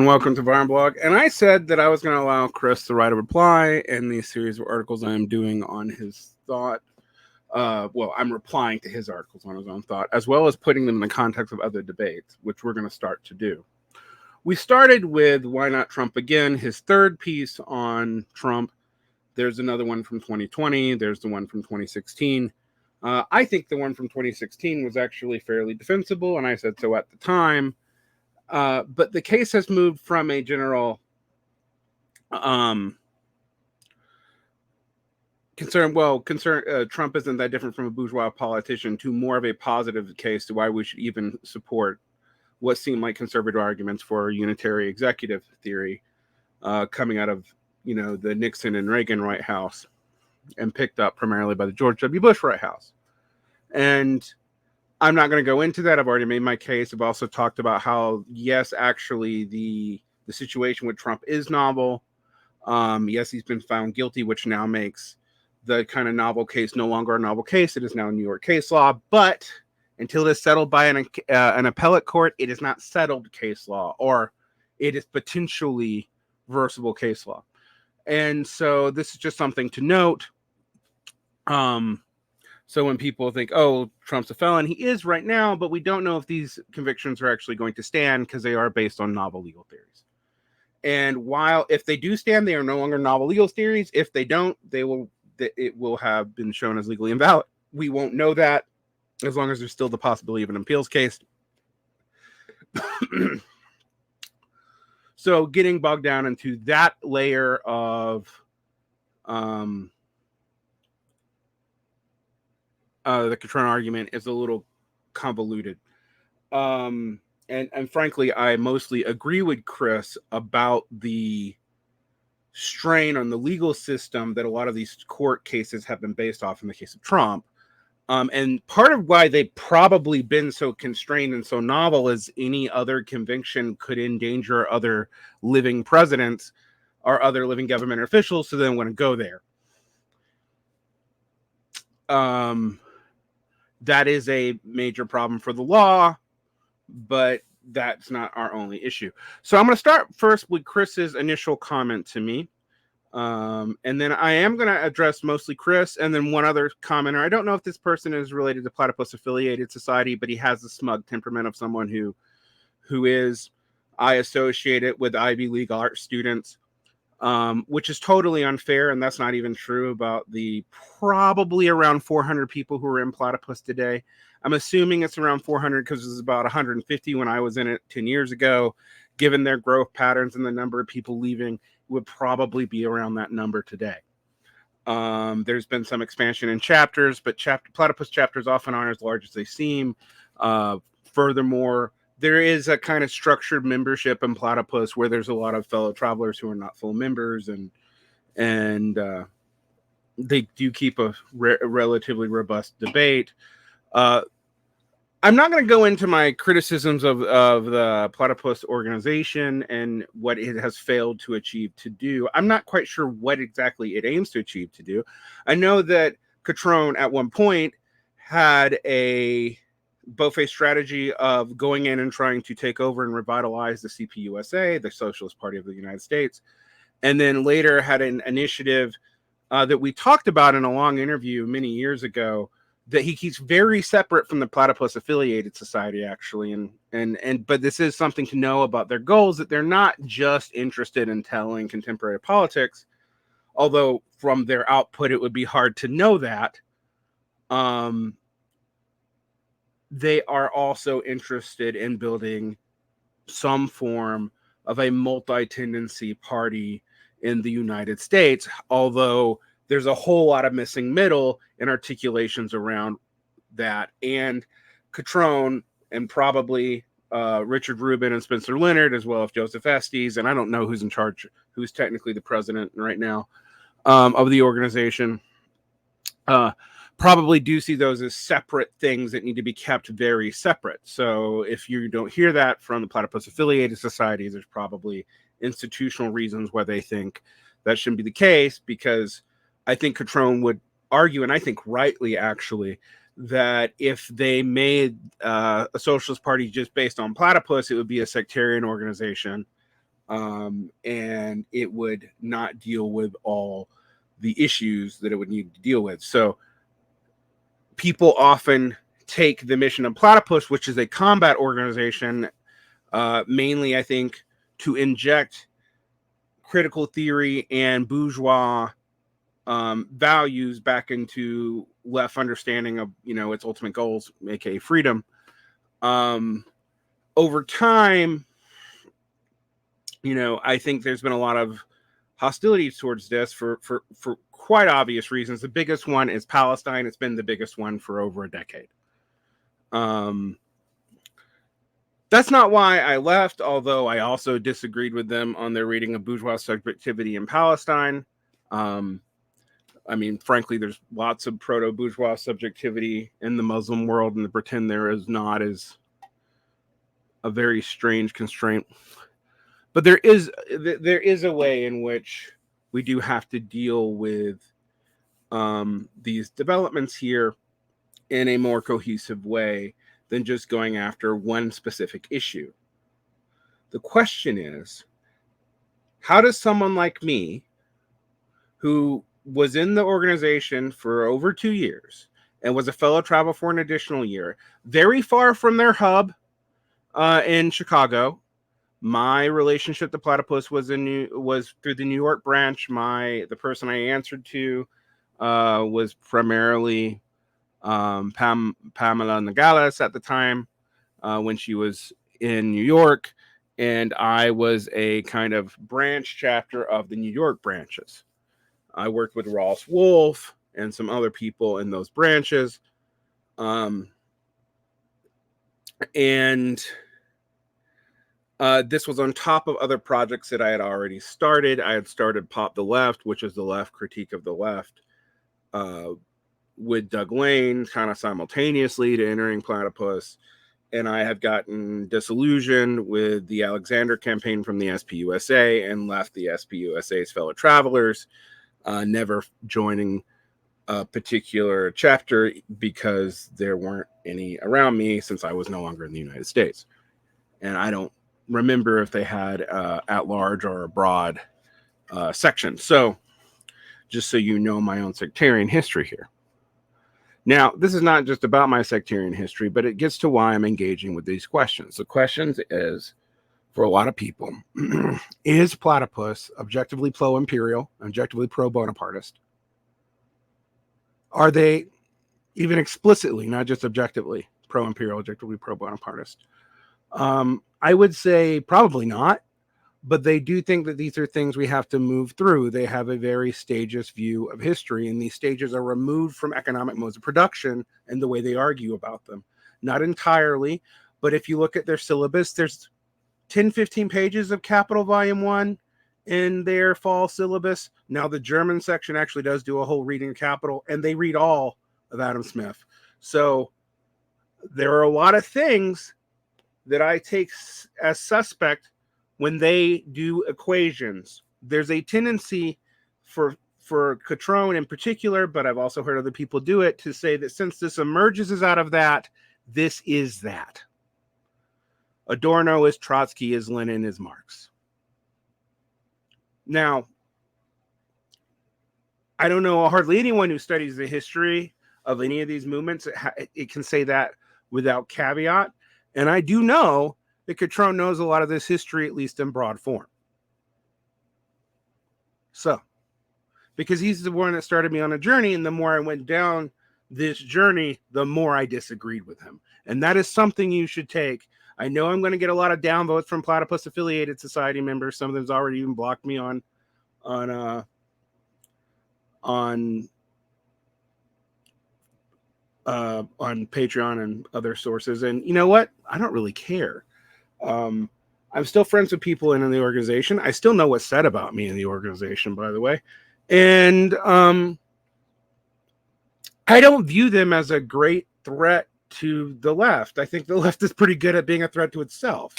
welcome to Barn Blog. And I said that I was going to allow Chris to write a reply in the series of articles I am doing on his thought. I'm replying to his articles on his own thought, as well as putting them in the context of other debates, which we're going to start to do. We started with Why Not Trump Again, his third piece on Trump. There's another one from 2020. There's the one from 2016. I think the one from 2016 was actually fairly defensible, and I said so at the time. But the case has moved from a general concern Trump isn't that different from a bourgeois politician to more of a positive case to why we should even support what seemed like conservative arguments for unitary executive theory coming out of, the Nixon and Reagan White House and picked up primarily by the George W. Bush White House. And I'm not going to go into that. I've already made my case. I've also talked about how, yes, actually the situation with Trump is novel. Yes, he's been found guilty, which now makes the kind of novel case no longer a novel case. It is now New York case law. But until it is settled by an appellate court, it is not settled case law, or it is potentially reversible case law. And so this is just something to note. So when people think, oh, Trump's a felon, he is right now, but we don't know if these convictions are actually going to stand because they are based on novel legal theories. And while if they do stand, they are no longer novel legal theories. If they don't, it will have been shown as legally invalid. We won't know that as long as there's still the possibility of an appeals case. So getting bogged down into that layer of the Cutrone argument is a little convoluted. And frankly, I mostly agree with Chris about the strain on the legal system that a lot of these court cases have been based off in the case of Trump. And part of why they've probably been so constrained and so novel is any other conviction could endanger other living presidents or other living government officials, so they don't want to go there. That is a major problem for the law, but that's not our only issue. So I'm going to start first with Chris's initial comment to me. And then I am going to address mostly Chris and then one other commenter. I don't know if this person is related to Platypus Affiliated Society, but he has the smug temperament of someone who is. I associate it with Ivy League art students, which is totally unfair. And that's not even true about the probably around 400 people who are in Platypus today. I'm assuming it's around 400 because it was about 150 when I was in it 10 years ago. Given their growth patterns and the number of people leaving, would probably be around that number today. There's been some expansion in chapters, but Platypus chapters often aren't as large as they seem. Furthermore, there is a kind of structured membership in Platypus where there's a lot of fellow travelers who are not full members, and they do keep a relatively robust debate. I'm not going to go into my criticisms of the Platypus organization and what it has failed to achieve to do. I'm not quite sure what exactly it aims to achieve to do. I know that Cutrone at one point had both a strategy of going in and trying to take over and revitalize the CPUSA, the Socialist Party of the United States, and then later had an initiative that we talked about in a long interview many years ago, that he keeps very separate from the Platypus Affiliated Society, actually. But this is something to know about their goals, that they're not just interested in telling contemporary politics, although from their output, it would be hard to know that. They are also interested in building some form of a multi-tendency party in the United States, although there's a whole lot of missing middle and articulations around that. And Cutrone and probably Richard Rubin and Spencer Leonard, as well as Joseph Estes, and I don't know who's in charge, who's technically the president right now of the organization, probably do see those as separate things that need to be kept very separate. So if you don't hear that from the Platypus Affiliated Society, there's probably institutional reasons why they think that shouldn't be the case, because I think Cutrone would argue, and I think rightly actually, that if they made a socialist party just based on platypus, it would be a sectarian organization. and it would not deal with all the issues that it would need to deal with. So people often take the mission of Platypus, which is a combat organization, mainly, I think, to inject critical theory and bourgeois values back into left understanding of, its ultimate goals, aka freedom. Over time, I think there's been a lot of hostility towards this for quite obvious reasons. The biggest one is Palestine. It's been the biggest one for over a decade. That's not why I left, although I also disagreed with them on their reading of bourgeois subjectivity in Palestine. Frankly, there's lots of proto-bourgeois subjectivity in the Muslim world, and to pretend there is not is a very strange constraint. But there is a way in which we do have to deal with these developments here in a more cohesive way than just going after one specific issue. The question is, how does someone like me, who was in the organization for over 2 years and was a fellow travel for an additional year, very far from their hub in Chicago. My relationship to Platypus was through the New York branch. The person I answered to was primarily Pamela Nogales at the time when she was in New York, and I was a kind of branch chapter of the New York branches. I worked with Ross Wolf and some other people in those branches, and this was on top of other projects that I had already started. I had started Pop the Left, which is the left critique of the left, with Doug Lane, kind of simultaneously to entering Platypus. And I have gotten disillusioned with the Alexander campaign from the SPUSA and left the SPUSA's fellow travelers, never joining a particular chapter because there weren't any around me since I was no longer in the United States. And I don't remember if they had at large or abroad section. So just so you know my own sectarian history here. Now, this is not just about my sectarian history, but it gets to why I'm engaging with these questions. The questions is, for a lot of people, is Platypus objectively pro-imperial, objectively pro-Bonapartist? Are they even explicitly, not just objectively, pro-imperial, objectively pro-Bonapartist? I would say probably not, but they do think that these are things we have to move through. They have a very stageist view of history, and these stages are removed from economic modes of production and the way they argue about them. Not entirely, but if you look at their syllabus, there's 10, 15 pages of Capital Volume 1 in their fall syllabus. Now, the German section actually does do a whole reading of Capital, and they read all of Adam Smith. So there are a lot of things that I take as suspect when they do equations. There's a tendency for Cutrone in particular, but I've also heard other people do it, to say that since this emerges out of that, this is that. Adorno is Trotsky, is Lenin, is Marx. Now, I don't know hardly anyone who studies the history of any of these movements. It can say that without caveat. And I do know that Cutrone knows a lot of this history, at least in broad form. So, because he's the one that started me on a journey, and the more I went down this journey, the more I disagreed with him. And that is something you should take. I know I'm going to get a lot of downvotes from Platypus affiliated society members. Some of them's already even blocked me on Patreon and other sources. And you know what? I don't really care. I'm still friends with people in the organization. I still know what's said about me in the organization, by the way. And I don't view them as a great threat to the left. I think the left is pretty good at being a threat to itself.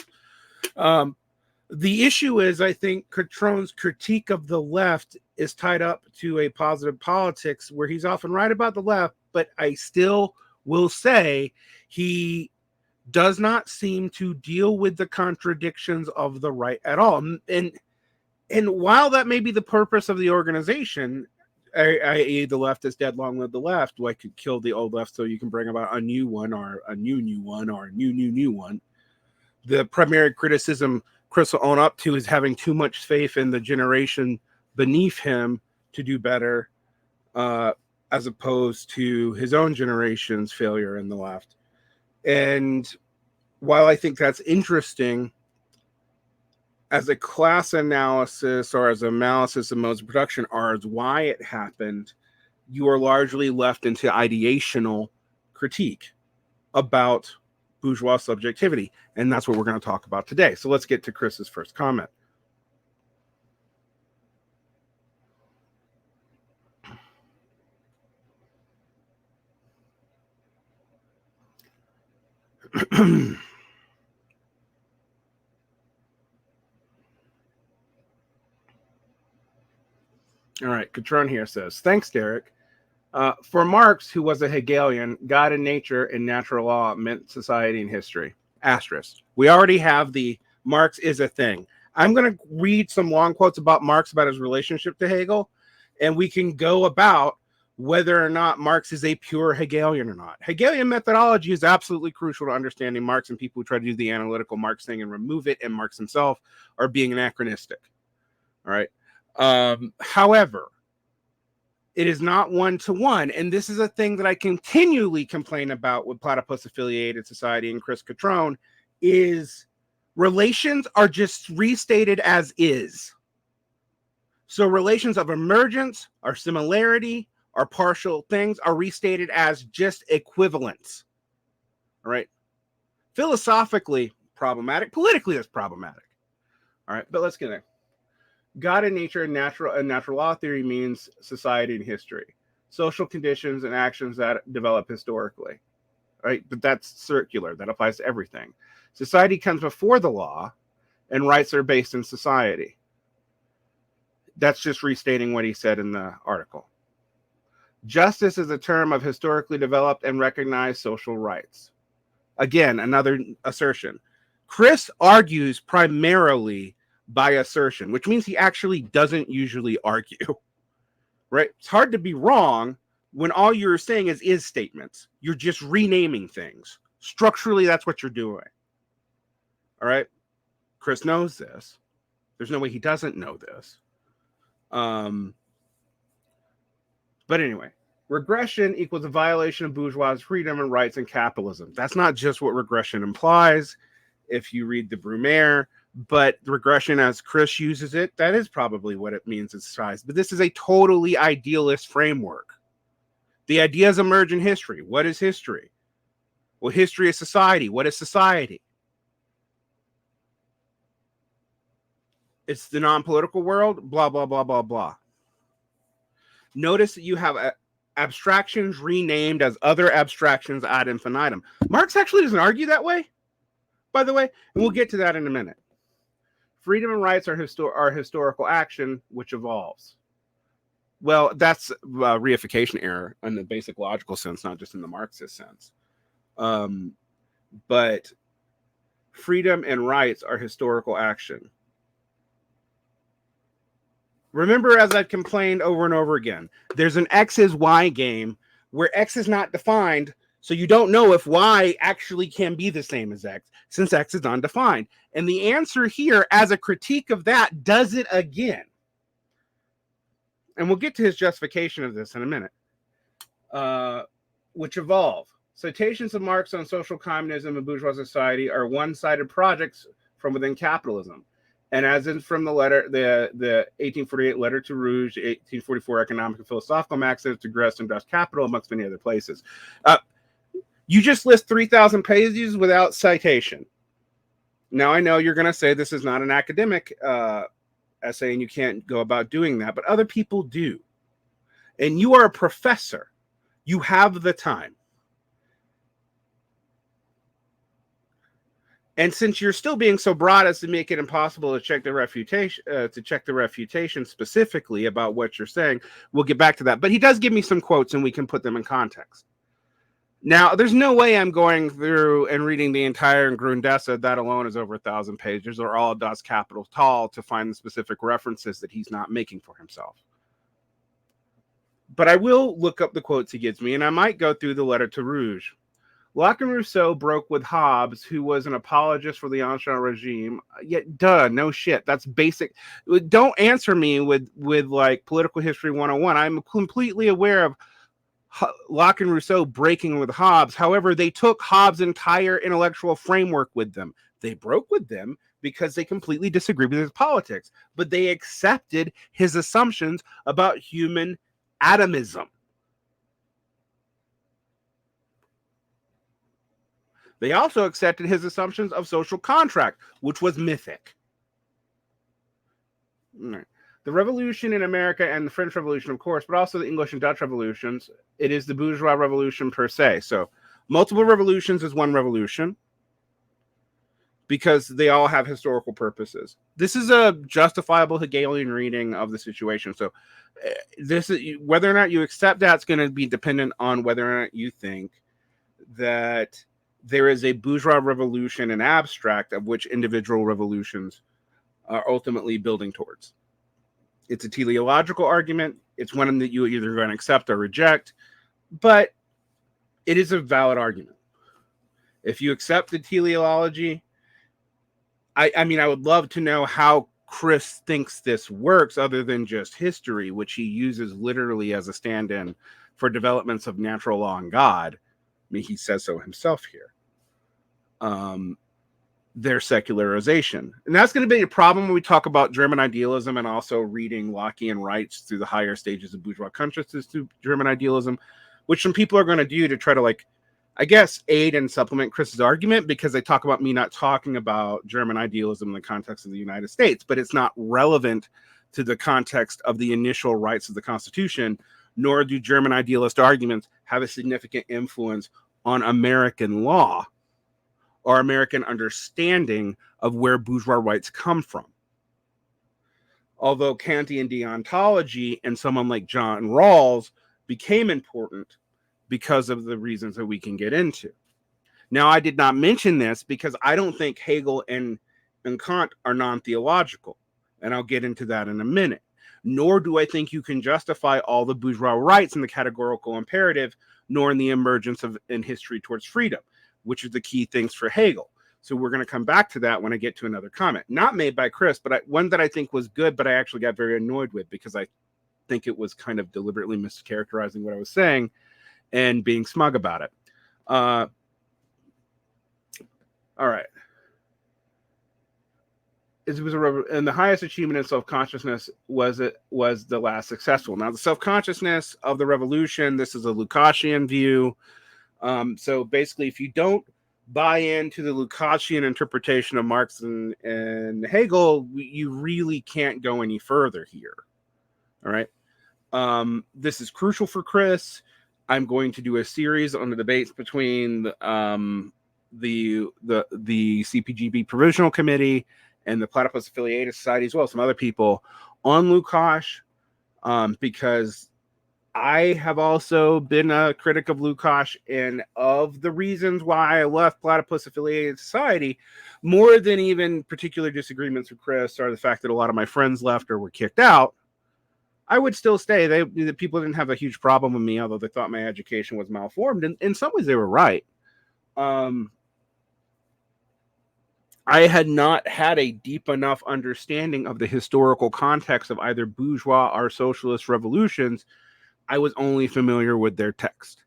The issue is, I think Cutrone's critique of the left is tied up to a positive politics where he's often right about the left, but I still will say he does not seem to deal with the contradictions of the right at all. And while that may be the purpose of the organization, i.e. the left is dead, long live the left, like kill the old left so you can bring about a new one, or a new one, or a new one. The primary criticism Chris will own up to is having too much faith in the generation beneath him to do better, as opposed to his own generation's failure in the left. And while I think that's interesting as a class analysis or as analysis of modes of production, or as why it happened, you are largely left into ideational critique about bourgeois subjectivity. And that's what we're going to talk about today. So let's get to Chris's first comment. All right, Cutrone here says, thanks, Derek. For Marx, who was a Hegelian, God and nature and natural law meant society and history. Asterisk. We already have the Marx is a thing. I'm going to read some long quotes about Marx, about his relationship to Hegel, and we can go about whether or not Marx is a pure Hegelian or not. Hegelian methodology is absolutely crucial to understanding Marx, and people who try to do the analytical Marx thing and remove it, and Marx himself, are being anachronistic. All right. However, it is not one-to-one, and this is a thing that I continually complain about with platypus-affiliated society and Chris Cutrone, is relations are just restated as is. So relations of emergence, or similarity, or partial things are restated as just equivalence. All right? Philosophically, problematic. Politically, that's problematic. All right, but let's get there. God and nature and natural law theory means society and history, social conditions and actions that develop historically, right? But that's circular. That applies to everything. Society comes before the law, and rights are based in society. That's just restating what he said in the article. Justice is a term of historically developed and recognized social rights. Again, another assertion. Chris argues primarily by assertion, which means he actually doesn't usually argue, right? It's hard to be wrong when all you're saying is statements. You're just renaming things. Structurally, that's what you're doing. All right? Chris knows this. There's no way he doesn't know this. But anyway, regression equals a violation of bourgeois freedom and rights in capitalism. That's not just what regression implies. If you read the Brumaire, but regression as Chris uses it, that is probably what it means in size. But this is a totally idealist framework. The ideas emerge in history. What is history? Well, history is society. What is society? It's the non-political world, blah, blah, blah, blah, blah. Notice that you have abstractions renamed as other abstractions ad infinitum. Marx actually doesn't argue that way, by the way, and we'll get to that in a minute. Freedom and rights are historical action, which evolves. Well, that's reification error in the basic logical sense, not just in the Marxist sense. But freedom and rights are historical action. Remember, as I've complained over and over again, there's an X is Y game where X is not defined, so you don't know if Y actually can be the same as X, since X is undefined. And the answer here, as a critique of that, does it again. And we'll get to his justification of this in a minute, which evolve. Citations of Marx on social communism and bourgeois society are one-sided projects from within capitalism. And as in from the letter, the 1848 letter to Rouge, 1844 economic and philosophical maxims to Gress and Dust Capital, amongst many other places. You just list 3,000 pages without citation. Now, I know you're going to say this is not an academic essay and you can't go about doing that, but other people do. And you are a professor. You have the time. And since you're still being so broad as to make it impossible to check the refutation, specifically about what you're saying, we'll get back to that. But he does give me some quotes and we can put them in context. Now, there's no way I'm going through and reading the entire Grundessa. That alone is over 1,000 pages, or all Das Kapital to find the specific references that he's not making for himself. But I will look up the quotes he gives me, and I might go through the letter to Rouge. Locke and Rousseau broke with Hobbes, who was an apologist for the Ancien regime. Yet, no shit. That's basic. Don't answer me with like political history 101. I'm completely aware of Locke and Rousseau breaking with Hobbes. However, they took Hobbes' entire intellectual framework with them. They broke with them because they completely disagreed with his politics, but they accepted his assumptions about human atomism. They also accepted his assumptions of social contract, which was mythic. The revolution in America and the French Revolution, of course, but also the English and Dutch revolutions, it is the bourgeois revolution per se. So multiple revolutions is one revolution because they all have historical purposes. This is a justifiable Hegelian reading of the situation. So this is, whether or not you accept that's going to be dependent on whether or not you think that there is a bourgeois revolution in abstract of which individual revolutions are ultimately building towards. It's a teleological argument. It's one that you either going to accept or reject, but it is a valid argument. If you accept the teleology, I mean, I would love to know how Chris thinks this works other than just history, which he uses literally as a stand-in for developments of natural law and God. I mean, he says so himself here. Their secularization. And that's going to be a problem when we talk about German idealism and also reading Lockean rights through the higher stages of bourgeois consciousness to German idealism, which some people are going to do to try to, like, I guess, aid and supplement Chris's argument, because they talk about me not talking about German idealism in the context of the United States, but it's not relevant to the context of the initial rights of the Constitution, nor do German idealist arguments have a significant influence on American law or American understanding of where bourgeois rights come from. Although Kantian deontology and someone like John Rawls became important because of the reasons that we can get into. Now, I did not mention this because I don't think Hegel and Kant are non-theological, and I'll get into that in a minute. Nor do I think you can justify all the bourgeois rights in the categorical imperative, nor in the emergence of in history towards freedom, which is the key things for Hegel. So we're going to come back to that when I get to another comment, not made by Chris, but one that I think was good, but I actually got very annoyed with because I think it was kind of deliberately mischaracterizing what I was saying and being smug about it. All right. It was and the highest achievement in self-consciousness was the last successful. Now, the self-consciousness of the revolution, this is a Lukácsian view. So basically, if you don't buy into the Lukácsian interpretation of Marx and Hegel, you really can't go any further here. All right. This is crucial for Chris. I'm going to do a series on the debates between the CPGB Provisional Committee and the Platypus Affiliated Society, as well as some other people, on Lukács, because I have also been a critic of Lukács, and of the reasons why I left Platypus Affiliated Society, more than even particular disagreements with Chris or the fact that a lot of my friends left or were kicked out, I would still stay. The people didn't have a huge problem with me, although they thought my education was malformed. And in some ways, they were right. I had not had a deep enough understanding of the historical context of either bourgeois or socialist revolutions. I was only familiar with their text.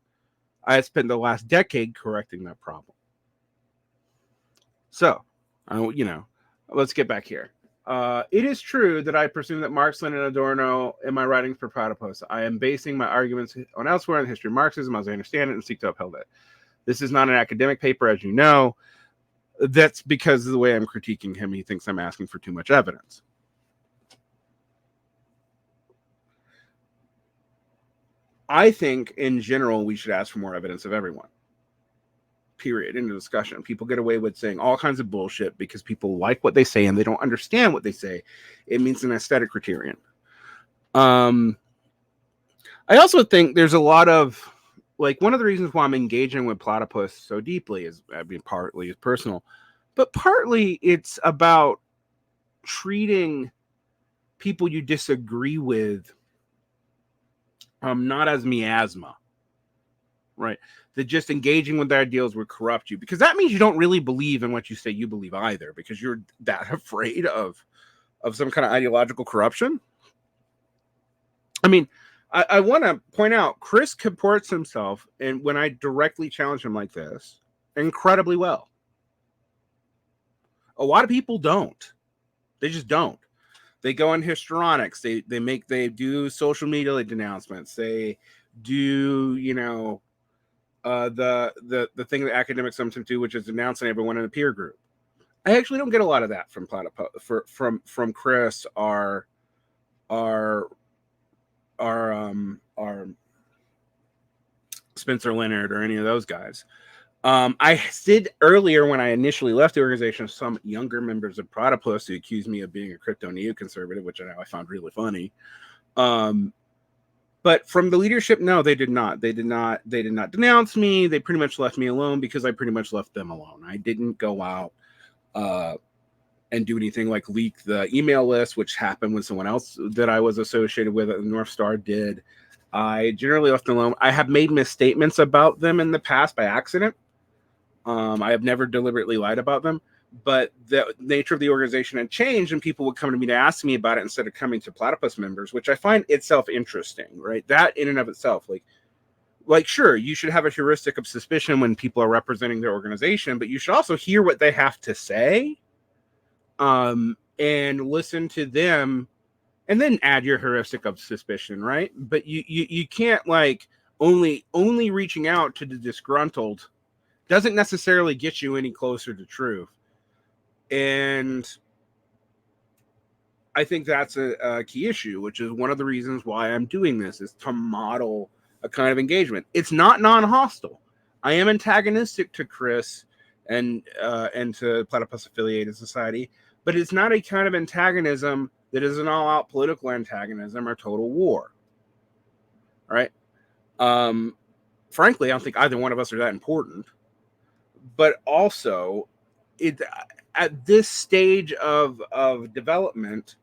I had spent the last decade correcting that problem. So, let's get back here. It is true that I presume that Marx, Lenin, and Adorno in my writings for Platypus. I am basing my arguments on elsewhere in the history of Marxism as I understand it and seek to uphold it. This is not an academic paper, as you know. That's because of the way I'm critiquing him. He thinks I'm asking for too much evidence. I think, in general, we should ask for more evidence of everyone. Period. In the discussion. People get away with saying all kinds of bullshit because people like what they say and they don't understand what they say. It means an aesthetic criterion. I also think there's a lot of like one of the reasons why I'm engaging with Platypus so deeply is, I mean, partly is personal, but partly it's about treating people you disagree with not as miasma, right? That just engaging with their ideals would corrupt you, because that means you don't really believe in what you say you believe either, because you're that afraid of some kind of ideological corruption. I mean, I want to point out Chris comports himself, and when I directly challenge him like this, incredibly well. A lot of people don't. They just don't. They go on histrionics. They do social media denouncements. They do, you know, the thing that academics sometimes do, which is denouncing everyone in a peer group. I actually don't get a lot of that from from Chris or Spencer Leonard or any of those guys. I did earlier when I initially left the organization, some younger members of Platypus who accused me of being a crypto neoconservative, which I found really funny. But from the leadership, no, they did not. They did not denounce me. They pretty much left me alone because I pretty much left them alone. I didn't go out and do anything like leak the email list, which happened with someone else that I was associated with at the North Star did. I generally left them alone. I have made misstatements about them in the past by accident. I have never deliberately lied about them, but the nature of the organization had changed, and people would come to me to ask me about it instead of coming to Platypus members, which I find itself interesting, right? That in and of itself, like sure, you should have a heuristic of suspicion when people are representing their organization, but you should also hear what they have to say, and listen to them, and then add your heuristic of suspicion, right? But you can't like only reaching out to the disgruntled doesn't necessarily get you any closer to truth. And I think that's a key issue, which is one of the reasons why I'm doing this, is to model a kind of engagement. It's not non-hostile. I am antagonistic to Chris and to Platypus Affiliated Society, but it's not a kind of antagonism that is an all-out political antagonism or total war. Right? Frankly, I don't think either one of us are that important. But also, at this stage of development,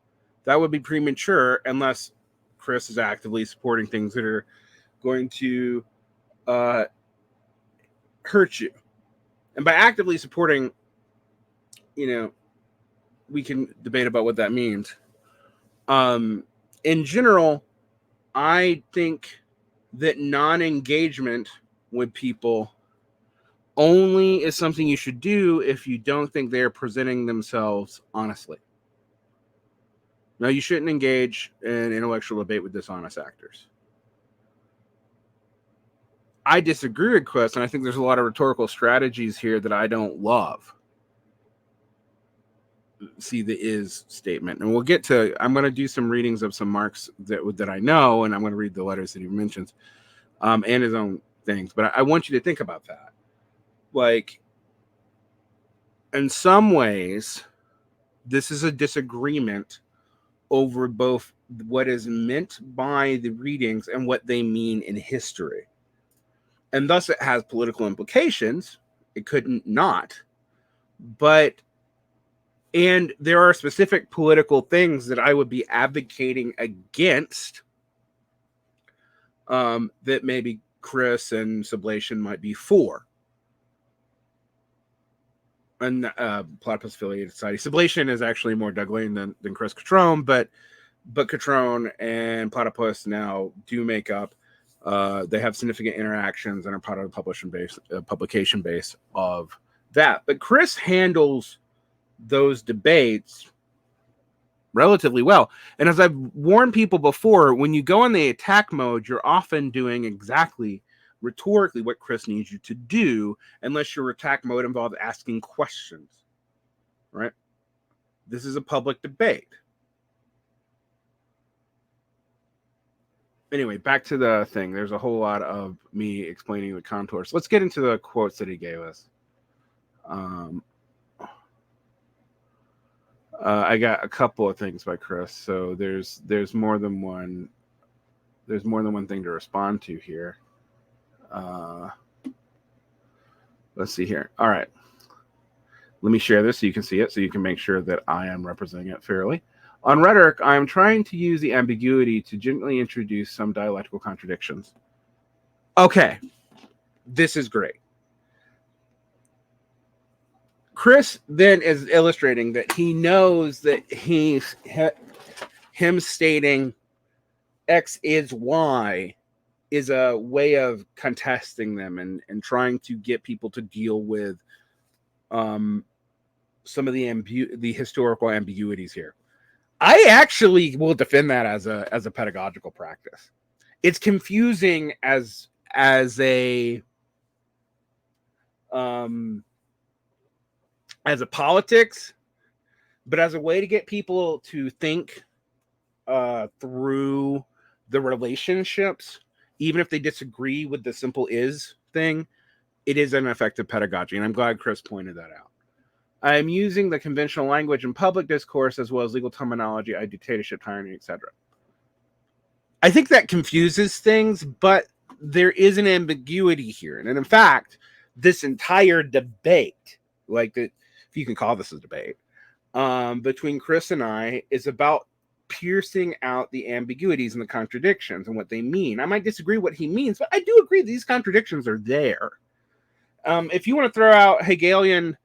that would be premature unless Chris is actively supporting things that are going to hurt you. And by actively supporting, you know, we can debate about what that means. In general, I think that non-engagement with people only is something you should do if you don't think they're presenting themselves honestly. Now, you shouldn't engage in intellectual debate with dishonest actors. I disagree with Chris, and I think there's a lot of rhetorical strategies here that I don't love. See the is statement, and we'll get to. I'm going to do some readings of some Marx that I know, and I'm going to read the letters that he mentions, and his own things. But I want you to think about that. Like, in some ways, this is a disagreement over both what is meant by the readings and what they mean in history. And thus it has political implications. It couldn't not. And there are specific political things that I would be advocating against that maybe Chris and Sublation might be for. And Platypus Affiliated Society. Sublation is actually more Douglain than Chris Cutrone, but Cutrone and Platypus now do make up. They have significant interactions and are part of the publication base of that. But Chris handles those debates relatively well. And as I've warned people before, when you go in the attack mode, you're often doing exactly rhetorically what Chris needs you to do, unless your attack mode involves asking questions, right? This is a public debate. Anyway, back to the thing. There's a whole lot of me explaining the contours. Let's get into the quotes that he gave us. I got a couple of things by Chris, so there's more than one. There's more than one thing to respond to here. Let's see here. All right. Let me share this so you can see it, so you can make sure that I am representing it fairly. On rhetoric, I am trying to use the ambiguity to gently introduce some dialectical contradictions. Okay, this is great. Chris then is illustrating that he knows that him stating X is Y is a way of contesting them and trying to get people to deal with some of the historical ambiguities here. I actually will defend that as a pedagogical practice. It's confusing as a politics, but as a way to get people to think through the relationships, even if they disagree with the simple is thing, it is an effective pedagogy, and I'm glad Chris pointed that out. I am using the conventional language in public discourse as well as legal terminology, dictatorship, tyranny, etc. I think that confuses things, but there is an ambiguity here. And in fact, this entire debate, if you can call this a debate, between Chris and I is about piercing out the ambiguities and the contradictions and what they mean. I might disagree what he means, but I do agree these contradictions are there. If you want to throw out Hegelian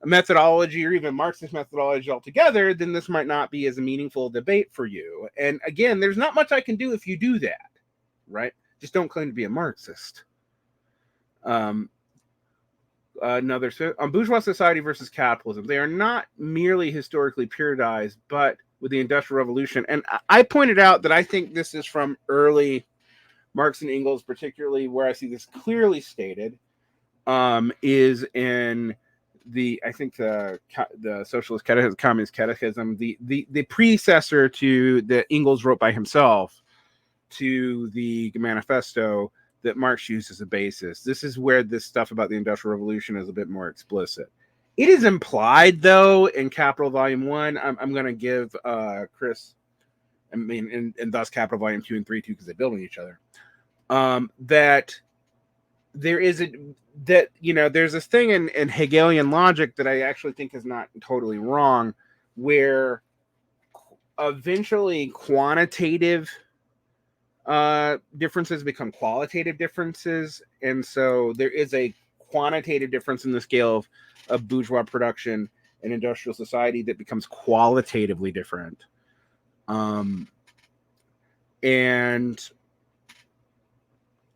methodology or even Marxist methodology altogether, then this might not be as a meaningful debate for you. And again, there's not much I can do if you do that, right? Just don't claim to be a Marxist. Another on bourgeois society versus capitalism, they are not merely historically periodized, but with the Industrial Revolution. And I pointed out that I think this is from early Marx and Engels, particularly where I see this clearly stated, is in the Socialist Catechism, Communist Catechism, the predecessor to the Engels wrote by himself to the Manifesto that Marx used as a basis. This is where this stuff about the Industrial Revolution is a bit more explicit. It is implied, though, in Capital Volume 1. I'm going to give Chris, and thus Capital Volume 2 and 3 too, because they build on each other, that there is there's this thing in Hegelian logic that I actually think is not totally wrong, where eventually quantitative differences become qualitative differences, and so there is a quantitative difference in the scale of bourgeois production and industrial society that becomes qualitatively different. And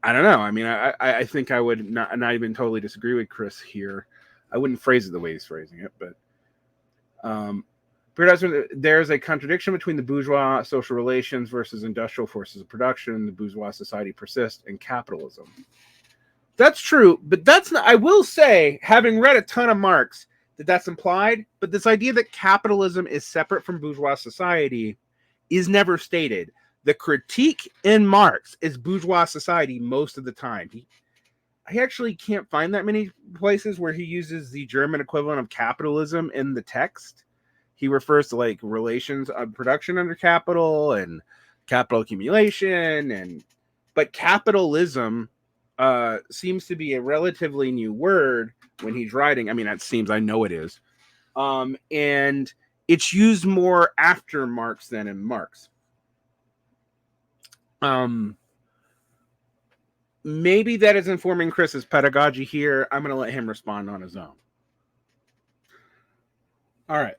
I don't know. I mean, I think I would not even totally disagree with Chris here. I wouldn't phrase it the way he's phrasing it, but there's a contradiction between the bourgeois social relations versus industrial forces of production. The bourgeois society persists in capitalism. That's true, but that's not. I will say, having read a ton of Marx, that's implied. But this idea that capitalism is separate from bourgeois society is never stated. The critique in Marx is bourgeois society most of the time. I actually can't find that many places where he uses the German equivalent of capitalism in the text. He refers to relations of production under capital and capital accumulation, but capitalism seems to be a relatively new word when he's writing. I mean, that seems, I know it is. And it's used more after Marx than in Marx. Maybe that is informing Chris's pedagogy here. I'm going to let him respond on his own. All right.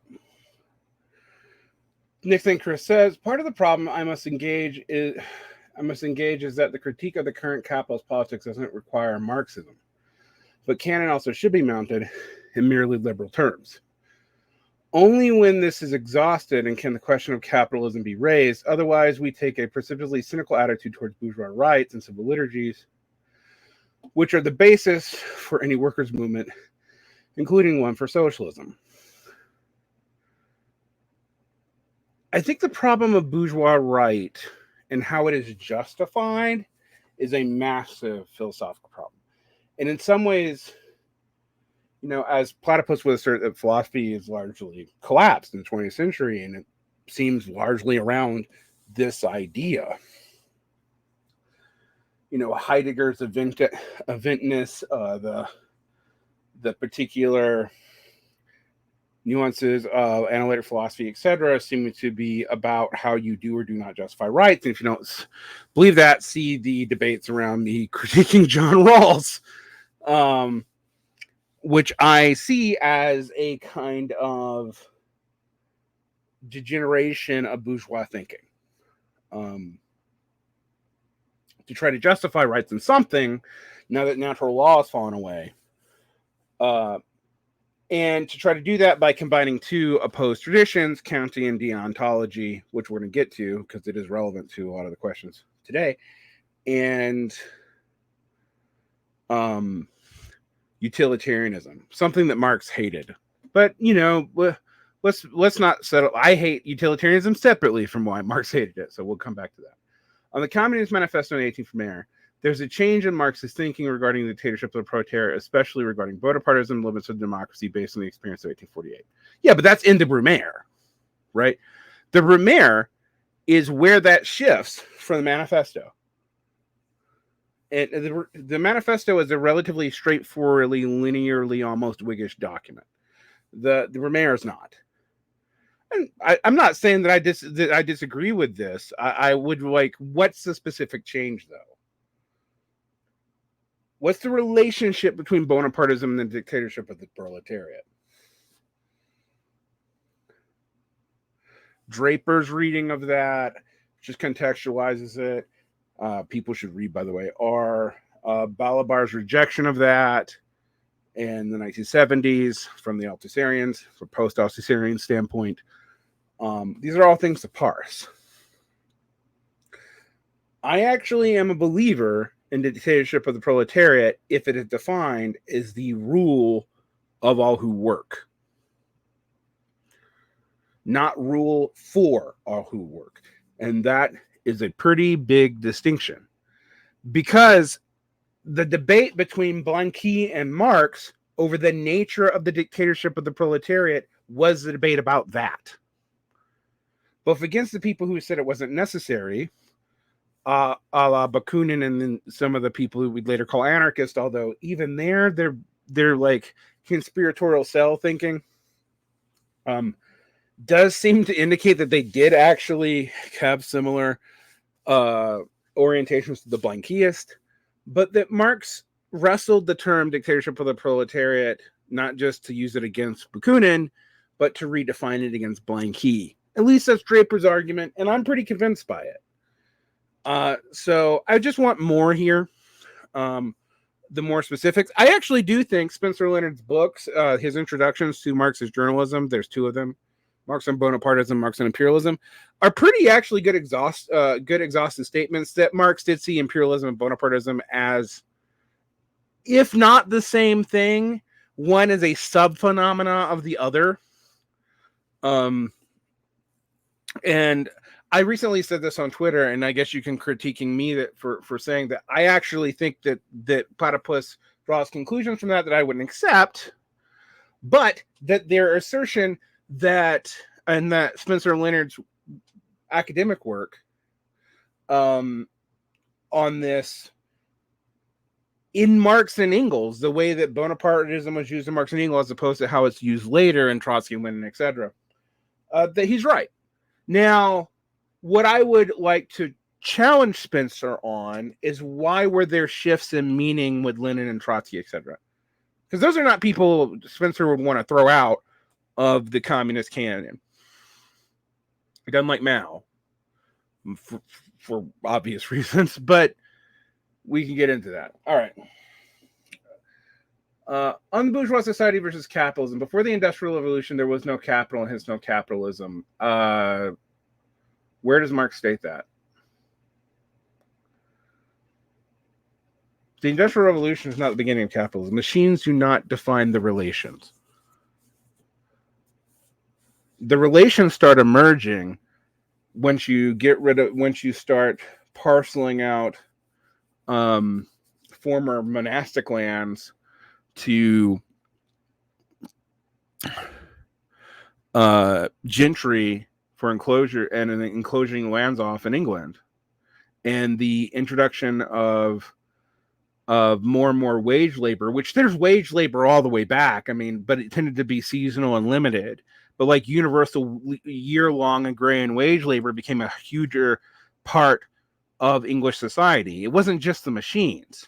Next thing Chris says, part of the problem I must engage is that the critique of the current capitalist politics doesn't require Marxism, but can and also should be mounted in merely liberal terms. Only when this is exhausted and can the question of capitalism be raised. Otherwise, we take a precipitously cynical attitude towards bourgeois rights and civil liturgies, which are the basis for any workers' movement, including one for socialism. I think the problem of bourgeois right and how it is justified is a massive philosophical problem. And in some ways, as Platypus would assert that philosophy is largely collapsed in the 20th century, and it seems largely around this idea. Heidegger's eventness, the particular nuances of analytic philosophy, etc., seem to be about how you do or do not justify rights. And if you don't believe that, see the debates around me critiquing John Rawls, which I see as a kind of degeneration of bourgeois thinking. To try to justify rights in something, now that natural law has fallen away. And to try to do that by combining two opposed traditions, Kantian and deontology, which we're going to get to because it is relevant to a lot of the questions today, and utilitarianism, something that Marx hated. But let's not settle. I hate utilitarianism separately from why Marx hated it, so we'll come back to that. On the Communist Manifesto on 18th from Mayor, there's a change in Marx's thinking regarding the dictatorship of the proletariat, especially regarding Bonapartism, limits of democracy based on the experience of 1848. Yeah, but that's in the Brumaire, right? The Brumaire is where that shifts from the manifesto. And the manifesto is a relatively straightforwardly, linearly, almost Whiggish document. The Brumaire is not. And I'm not saying that I disagree with this. I would like, what's the specific change, though? What's the relationship between Bonapartism and the dictatorship of the proletariat? Draper's reading of that just contextualizes it. People should read, by the way, are Balabar's rejection of that in the 1970s from the Althusserians, from post-Althusserian standpoint. These are all things to parse. I actually am a believer in the dictatorship of the proletariat if it is defined as the rule of all who work, not rule for all who work. And that is a pretty big distinction, because the debate between Blanqui and Marx over the nature of the dictatorship of the proletariat was the debate about that. Both against the people who said it wasn't necessary, a la Bakunin, and then some of the people who we'd later call anarchists, although even they're like conspiratorial cell thinking, does seem to indicate that they did actually have similar orientations to the Blanquist, but that Marx wrestled the term dictatorship of the proletariat not just to use it against Bakunin, but to redefine it against Blanqui. At least that's Draper's argument, and I'm pretty convinced by it. So I just want more here, the more specifics. I actually do think Spencer Leonard's books, his introductions to Marxist journalism, there's two of them, Marx on Bonapartism, Marx on Imperialism, are pretty actually good exhaustive statements that Marx did see imperialism and Bonapartism as, if not the same thing, one is a sub-phenomena of the other. And I recently said this on Twitter, and I guess you can critiquing me that for saying that I actually think that Platypus draws conclusions from that I wouldn't accept, but that their assertion that, and that Spencer Leonard's academic work on this in Marx and Engels, the way that Bonapartism was used in Marx and Engels as opposed to how it's used later in Trotsky, Lenin, etc., that he's right. Now, what I would like to challenge Spencer on is why were there shifts in meaning with Lenin and Trotsky, etc.? Because those are not people Spencer would want to throw out of the communist canon. He doesn't like Mao for obvious reasons, but we can get into that. All right. On bourgeois society versus capitalism, before the Industrial Revolution, there was no capital and hence no capitalism. Where does Marx state that? The Industrial Revolution is not the beginning of capitalism. Machines do not define the relations. The relations start emerging once you start parceling out former monastic lands to gentry for enclosure and enclosing lands off in England. and the introduction of more and more wage labor, which there's wage labor all the way back. I mean, but it tended to be seasonal and limited. But like universal year-long agrarian wage labor became a huger part of English society. It wasn't just the machines.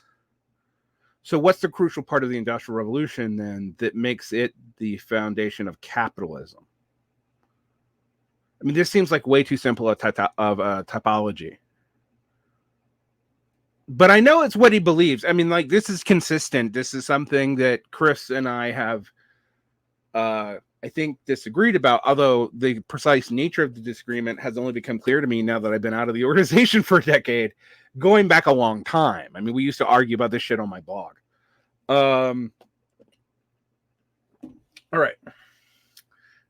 So what's the crucial part of the Industrial Revolution then that makes it the foundation of capitalism? I mean, this seems like way too simple of a typology. But I know it's what he believes. I mean, like, this is consistent. This is something that Chris and I have, I think, disagreed about, although the precise nature of the disagreement has only become clear to me now that I've been out of the organization for a decade, going back a long time. I mean, we used to argue about this shit on my blog. All right.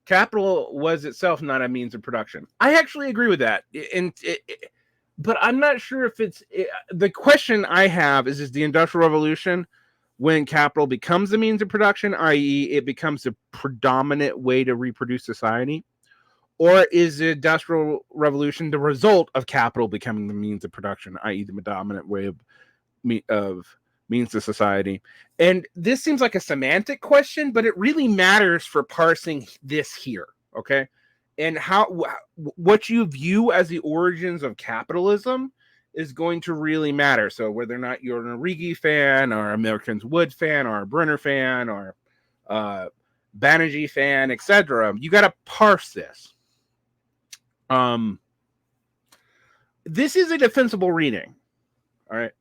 Capital was itself not a means of production. I actually agree with that. But I'm not sure if the question I have is the Industrial Revolution when capital becomes a means of production, i.e. it becomes a predominant way to reproduce society, or is the Industrial Revolution the result of capital becoming the means of production, i.e. the predominant way of means to society? And this seems like a semantic question, but it really matters for parsing this here, okay? And what you view as the origins of capitalism is going to really matter. So whether or not you're an Origi fan or Americans Wood fan or a Brenner fan or Banerjee fan, etc., you got to parse this. This is a defensible reading. All right.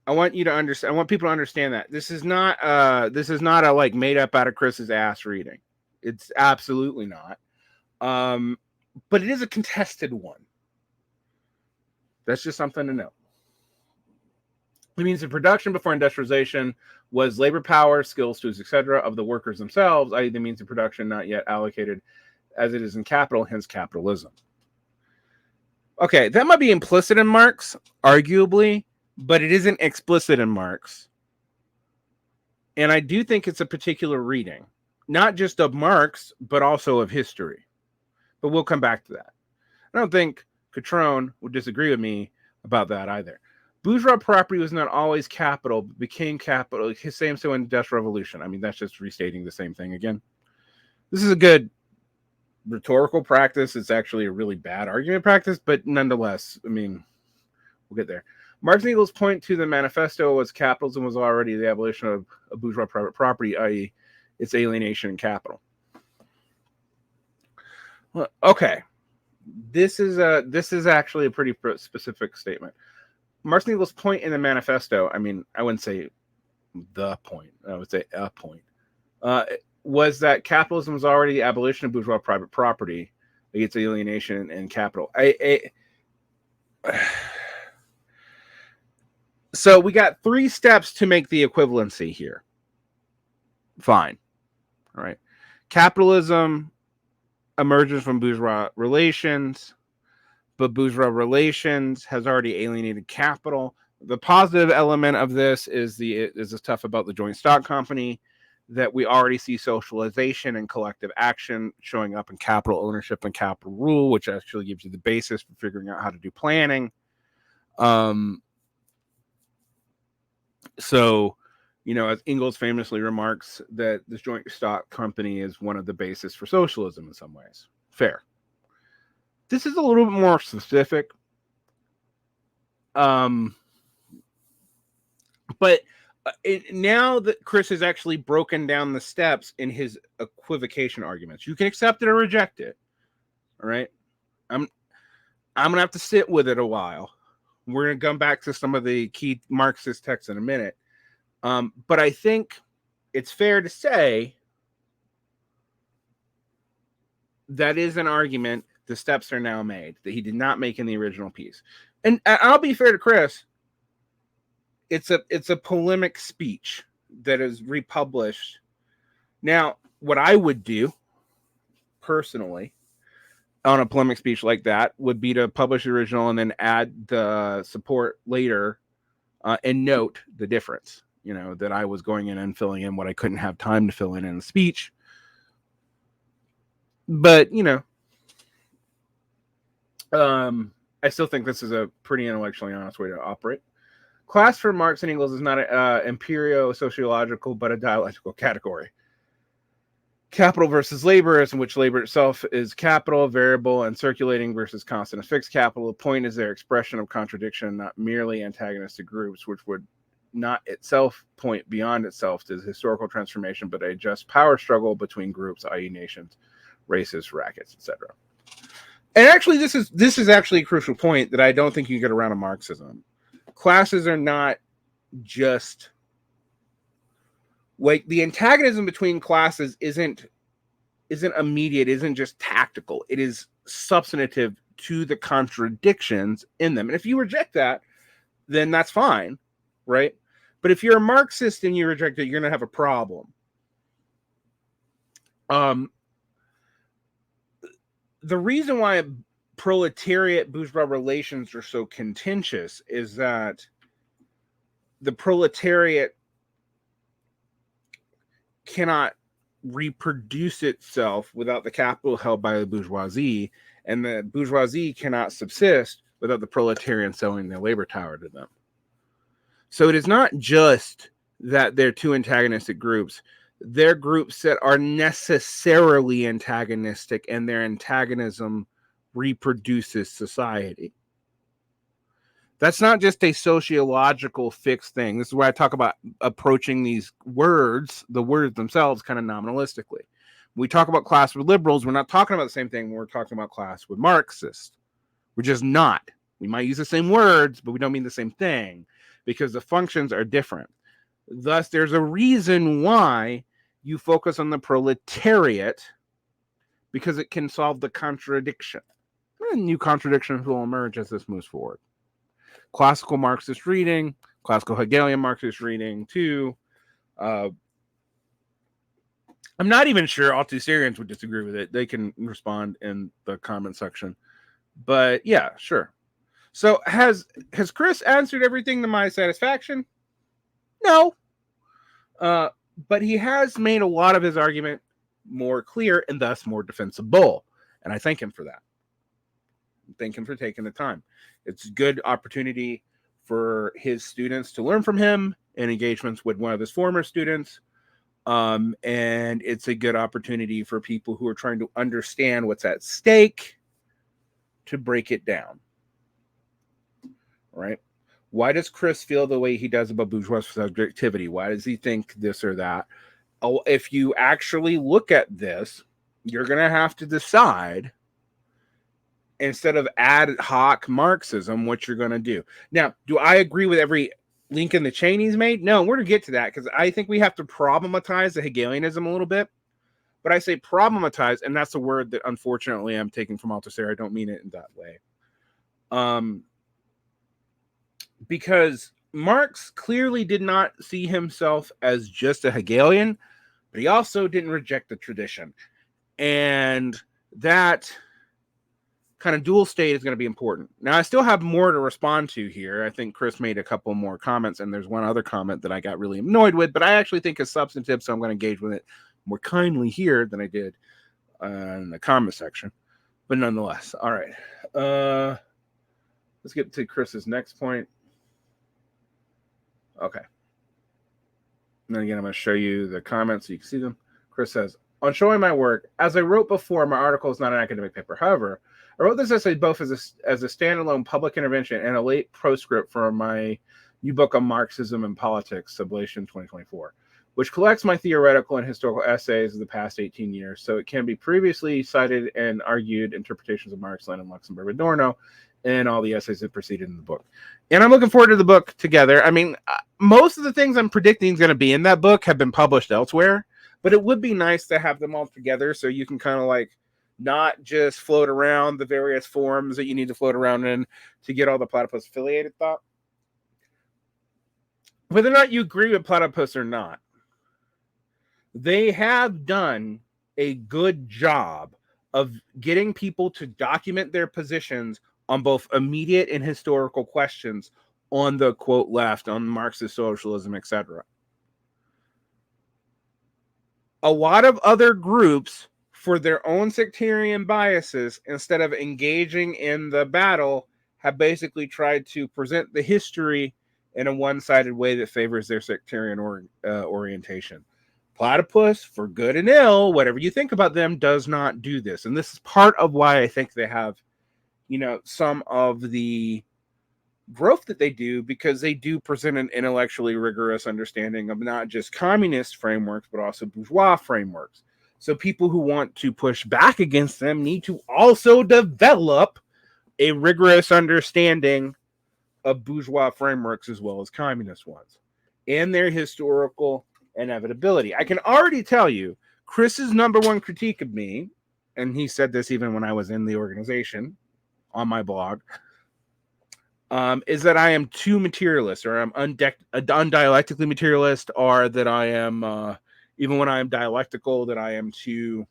I want you to understand. I want people to understand that this is not a like made up out of Chris's ass reading. It's absolutely not. But it is a contested one. That's just something to know. It means the production before industrialization was labor power, skills, tools, etc. of the workers themselves, i.e. the means of production not yet allocated as it is in capital, hence capitalism. Okay, that might be implicit in Marx, arguably, but it isn't explicit in Marx. And I do think it's a particular reading, not just of Marx, but also of history. But we'll come back to that. I don't think Cutrone would disagree with me about that either. Bourgeois property was not always capital, but became capital. Same so in the Industrial Revolution. I mean, that's just restating the same thing again. This is a good rhetorical practice. It's actually a really bad argument practice, but nonetheless, I mean, we'll get there. Marx-Engels' point to the manifesto was capitalism was already the abolition of bourgeois private property, i.e. its alienation in capital. Well, okay. This is actually a pretty specific statement. Marx-Engels' point in the manifesto, I mean, I wouldn't say the point, I would say a point, was that capitalism was already the abolition of bourgeois private property against alienation and capital. So we got 3 steps to make the equivalency here. Fine. All right. Capitalism emerges from bourgeois relations, but bourgeois relations has already alienated capital. The positive element of this is the stuff about the joint stock company, that we already see socialization and collective action showing up in capital ownership and capital rule, which actually gives you the basis for figuring out how to do planning. So, you know, as Engels famously remarks, that this joint stock company is one of the bases for socialism in some ways. Fair. This is a little bit more specific. But now that Chris has actually broken down the steps in his equivocation arguments, you can accept it or reject it. All right. I'm going to have to sit with it a while. We're going to come back to some of the key Marxist texts in a minute. But I think it's fair to say that is an argument. The steps are now made that he did not make in the original piece. And I'll be fair to Chris. It's a polemic speech that is republished. Now, what I would do personally on a polemic speech like that would be to publish the original and then add the support later and note the difference. You know, that I was going in and filling in what I couldn't have time to fill in the speech. But, you know, I still think this is a pretty intellectually honest way to operate. Class for Marx and Engels is not an empirio-sociological, but a dialectical category. Capital versus labor, in which labor itself is capital, variable, and circulating versus constant and fixed capital. The point is their expression of contradiction, not merely antagonistic groups, which would not itself point beyond itself to historical transformation, but a just power struggle between groups, i.e. nations, races, rackets, etc. And actually, this is actually a crucial point that I don't think you can get around in Marxism. Classes are not just like the antagonism between classes isn't immediate, isn't just tactical. It is substantive to the contradictions in them. And if you reject that, then that's fine, right? But if you're a Marxist and you reject it, you're going to have a problem. The reason why proletariat bourgeois relations are so contentious is that the proletariat cannot reproduce itself without the capital held by the bourgeoisie, and the bourgeoisie cannot subsist without the proletarian selling their labor power to them. So it is not just that they're two antagonistic groups. They're groups that are necessarily antagonistic, and their antagonism reproduces society. That's not just a sociological fixed thing. This is where I talk about approaching these words, the words themselves, kind of nominalistically. When we talk about class with liberals, we're not talking about the same thing when we're talking about class with Marxists. We're just not. We might use the same words, but we don't mean the same thing because the functions are different. Thus, there's a reason why you focus on the proletariat, because it can solve the contradiction. And new contradictions will emerge as this moves forward. Classical Marxist reading, classical Hegelian Marxist reading, too. I'm not even sure all two Syrians would disagree with it. They can respond in the comment section. But yeah, sure. So has Chris answered everything to my satisfaction? No. But he has made a lot of his argument more clear and thus more defensible. And I thank him for that. Thank him for taking the time. It's a good opportunity for his students to learn from him in engagements with one of his former students. And it's a good opportunity for people who are trying to understand what's at stake to break it down. Right? Why does Chris feel the way he does about bourgeois subjectivity? Why does he think this or that? Oh, if you actually look at this, you're going to have to decide, instead of ad hoc Marxism, what you're going to do. Now, do I agree with every link in the chain he's made? No, we're going to get to that because I think we have to problematize the Hegelianism a little bit. But I say problematize, and that's a word that unfortunately I'm taking from Althusser. I don't mean it in that way. Because Marx clearly did not see himself as just a Hegelian, but he also didn't reject the tradition. And that kind of dual state is going to be important. Now, I still have more to respond to here. I think Chris made a couple more comments, and there's one other comment that I got really annoyed with, but I actually think is substantive, so I'm going to engage with it more kindly here than I did in the comment section. But nonetheless, all right. Let's get to Chris's next point. Okay. And then again, I'm going to show you the comments so you can see them. Chris says, on showing my work, as I wrote before, my article is not an academic paper. However, I wrote this essay both as a standalone public intervention and a late proscript for my new book on Marxism and Politics, Sublation 2024, which collects my theoretical and historical essays of the past 18 years, so it can be previously cited and argued interpretations of Marx, Lenin, Luxemburg, Adorno, and all the essays that preceded in the book. And I'm looking forward to the book together. I mean, most of the things I'm predicting is going to be in that book have been published elsewhere, but it would be nice to have them all together so you can kind of like not just float around the various forums that you need to float around in to get all the platypus affiliated thought. Whether or not you agree with platypus or not, they have done a good job of getting people to document their positions on both immediate and historical questions on the quote left, on Marxist socialism, etc. A lot of other groups, for their own sectarian biases, instead of engaging in the battle, have basically tried to present the history in a one-sided way that favors their sectarian orientation. Platypus, for good and ill, whatever you think about them, does not do this. And this is part of why I think they have, some of the growth that they do, because they do present an intellectually rigorous understanding of not just communist frameworks, but also bourgeois frameworks. So people who want to push back against them need to also develop a rigorous understanding of bourgeois frameworks as well as communist ones and their historical inevitability. I can already tell you, Chris's number one critique of me, and he said this even when I was in the organization on my blog, is that I am too materialist, or I'm undialectically materialist, or that I am, even when I am dialectical, that I am too,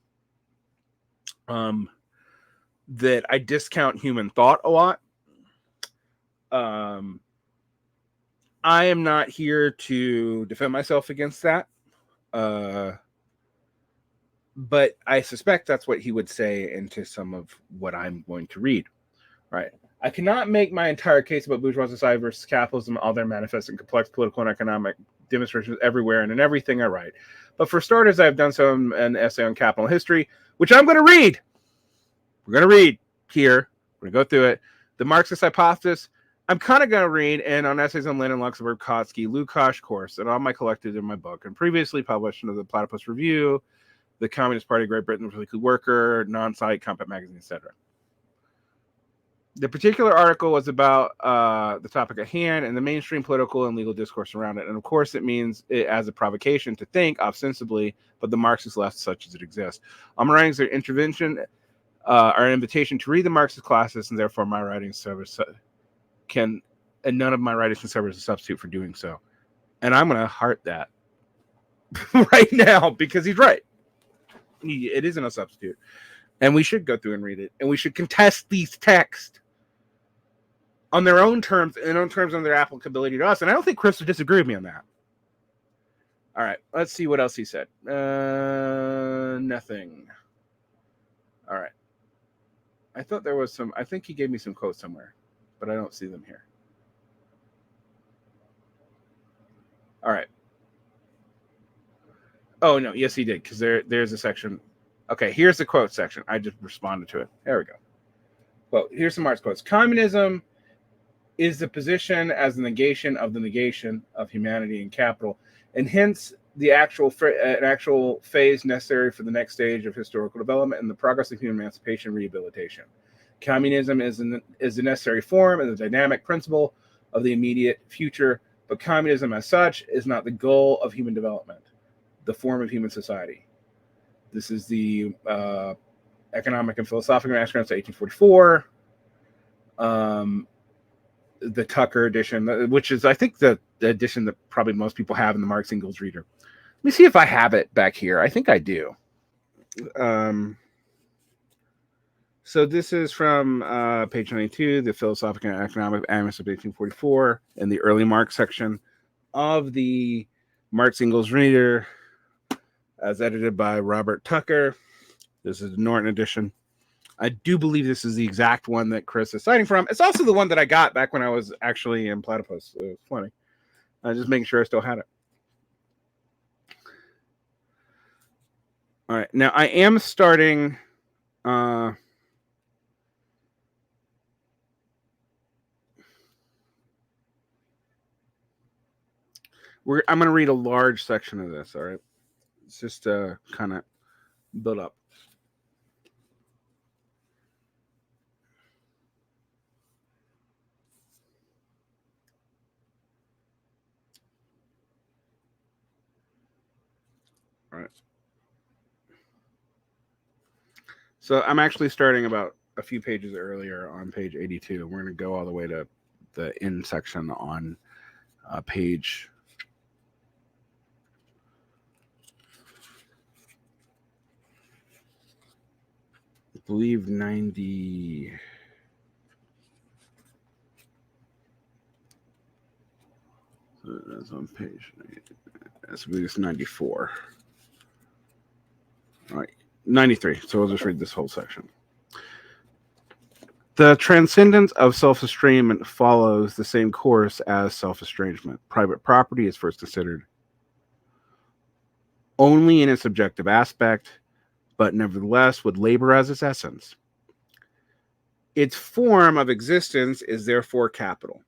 that I discount human thought a lot. I am not here to defend myself against that. But I suspect that's what he would say into some of what I'm going to read. Right. I cannot make my entire case about bourgeois society versus capitalism, all their manifest and complex political and economic demonstrations everywhere and in everything I write. But for starters, I've done so in an essay on capital history, which I'm going to read. We're going to read here. We're going to go through it. The Marxist hypothesis, I'm kind of going to read, and on essays on Lenin, Luxemburg, Kautsky, Lukács course, and all my collected in my book, and previously published under the Platypus Review, the Communist Party of Great Britain, the Weekly Worker, Non-Site, Compact Magazine, etc. The particular article was about the topic at hand and the mainstream political and legal discourse around it. And of course, it means it as a provocation to think ostensibly, but the Marxist left such as it exists. All my writings are intervention, are an invitation to read the Marxist classics, and therefore my writings serve and none of my writings can serve as a substitute for doing so. And I'm going to heart that right now, because he's right. It isn't a substitute. And we should go through and read it. And we should contest these texts on their own terms, and on terms of their applicability to us. And I don't think Chris would disagree with me on that. All right, let's see what else he said. Nothing. All right. I thought there was some, I think he gave me some quotes somewhere, but I don't see them here. All right. Oh, no, yes, he did, because there's a section. Okay, here's the quote section. I just responded to it. There we go. Well, here's some Marx quotes. Communism is the position as the negation of humanity and capital, and hence the actual phase necessary for the next stage of historical development and the progress of human emancipation and rehabilitation. Communism is the necessary form and the dynamic principle of the immediate future, but communism as such is not the goal of human development, the form of human society. This is the Economic and Philosophical Manuscripts, 1844. The Tucker edition, which is, I think, the edition that probably most people have in the Marx-Engels reader. Let me see if I have it back here. I think I do. So this is from page 92, the Philosophical and Economic Manuscript of 1844, in the early Marx section of the Marx-Engels reader, as edited by Robert Tucker. This is the Norton edition. I do believe this is the exact one that Chris is citing from. It's also the one that I got back when I was actually in Platypus. It was funny. Just making sure I still had it. All right. Now, I am starting... I'm going to read a large section of this, all right? It's just kind of build up. All right. So I'm actually starting about a few pages earlier on page 82. We're going to go all the way to the end section on page... I believe 90... That's on page... That's 94. All right, 93. So we'll just read this whole section. The transcendence of self-estrangement follows the same course as self-estrangement. Private property is first considered only in its objective aspect, but nevertheless with labor as its essence. Its form of existence is therefore capital,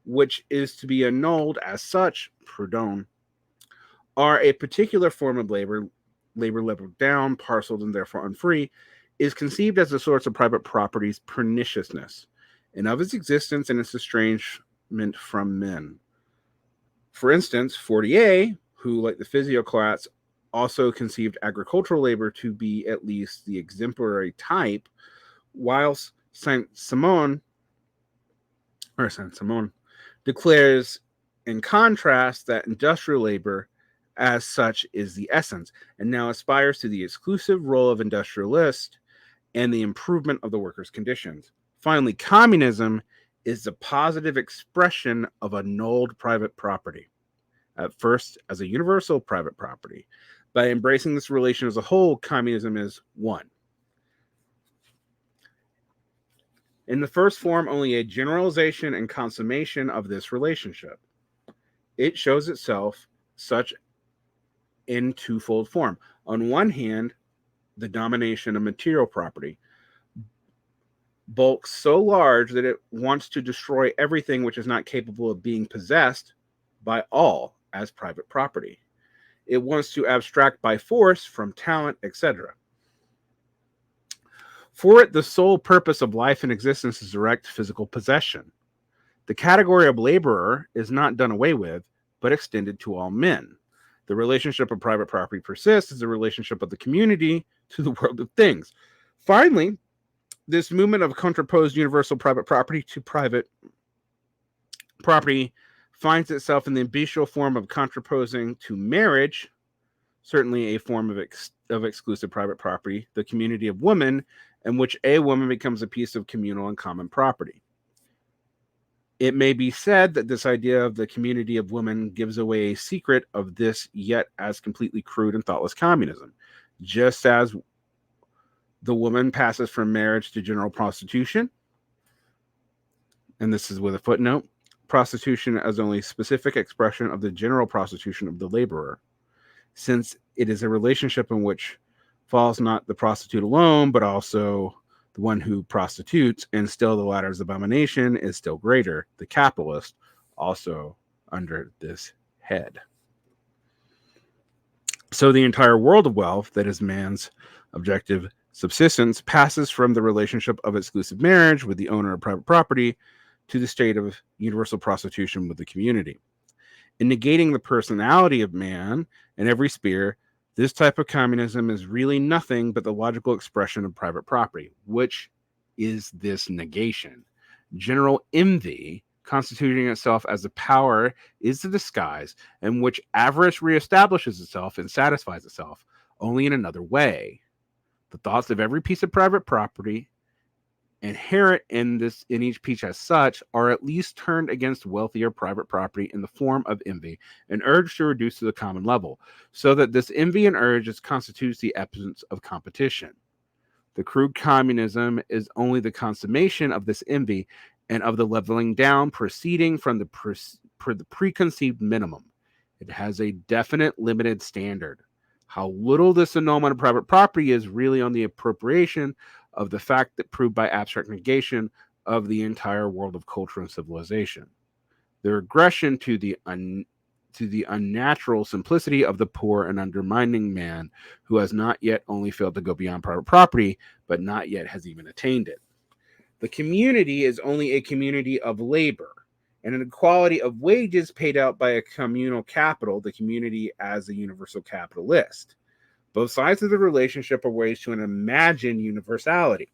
which is to be annulled as such, prud'homme, are a particular form of labor leveled down, parceled, and therefore unfree, is conceived as a source of private property's perniciousness, and of its existence and its estrangement from men. For instance, Fortier, who, like the physiocrats, also conceived agricultural labor to be at least the exemplary type, whilst Saint-Simon declares in contrast that industrial labor as such is the essence, and now aspires to the exclusive role of industrialist and the improvement of the workers' conditions. Finally, communism is the positive expression of annulled private property, at first as a universal private property. By embracing this relation as a whole, communism is one. In the first form, only a generalization and consummation of this relationship. It shows itself such in twofold form. On one hand, the domination of material property, bulk so large that it wants to destroy everything which is not capable of being possessed by all as private property. It wants to abstract by force from talent, etc. For it, the sole purpose of life and existence is direct physical possession. The category of laborer is not done away with, but extended to all men. The relationship of private property persists as the relationship of the community to the world of things. Finally, this movement of contraposed universal private property to private property finds itself in the bestial form of contraposing to marriage, certainly a form of exclusive private property, the community of women, in which a woman becomes a piece of communal and common property. It may be said that this idea of the community of women gives away a secret of this yet as completely crude and thoughtless communism. Just as the woman passes from marriage to general prostitution, and this is with a footnote, prostitution as only specific expression of the general prostitution of the laborer, since it is a relationship in which falls not the prostitute alone, but also the one who prostitutes, and still the latter's abomination is still greater, the capitalist, also under this head. So the entire world of wealth, that is man's objective subsistence, passes from the relationship of exclusive marriage with the owner of private property to the state of universal prostitution with the community. In negating the personality of man in every sphere, this type of communism is really nothing but the logical expression of private property. Which is this negation? General envy, constituting itself as a power, is the disguise in which avarice reestablishes itself and satisfies itself, only in another way. The thoughts of every piece of private property inherent in each piece as such are at least turned against wealthier private property in the form of envy and urge to reduce to the common level, so that this envy and urge constitutes the essence of competition. The crude communism is only the consummation of this envy and of the leveling down proceeding from the preconceived minimum. It has a definite limited standard. How little this annulment of private property is really on the appropriation of the fact that proved by abstract negation of the entire world of culture and civilization. The regression to the unnatural simplicity of the poor and undermining man who has not yet only failed to go beyond private property, but not yet has even attained it. The community is only a community of labor and an equality of wages paid out by a communal capital, the community as a universal capitalist. Both sides of the relationship are ways to an imagined universality.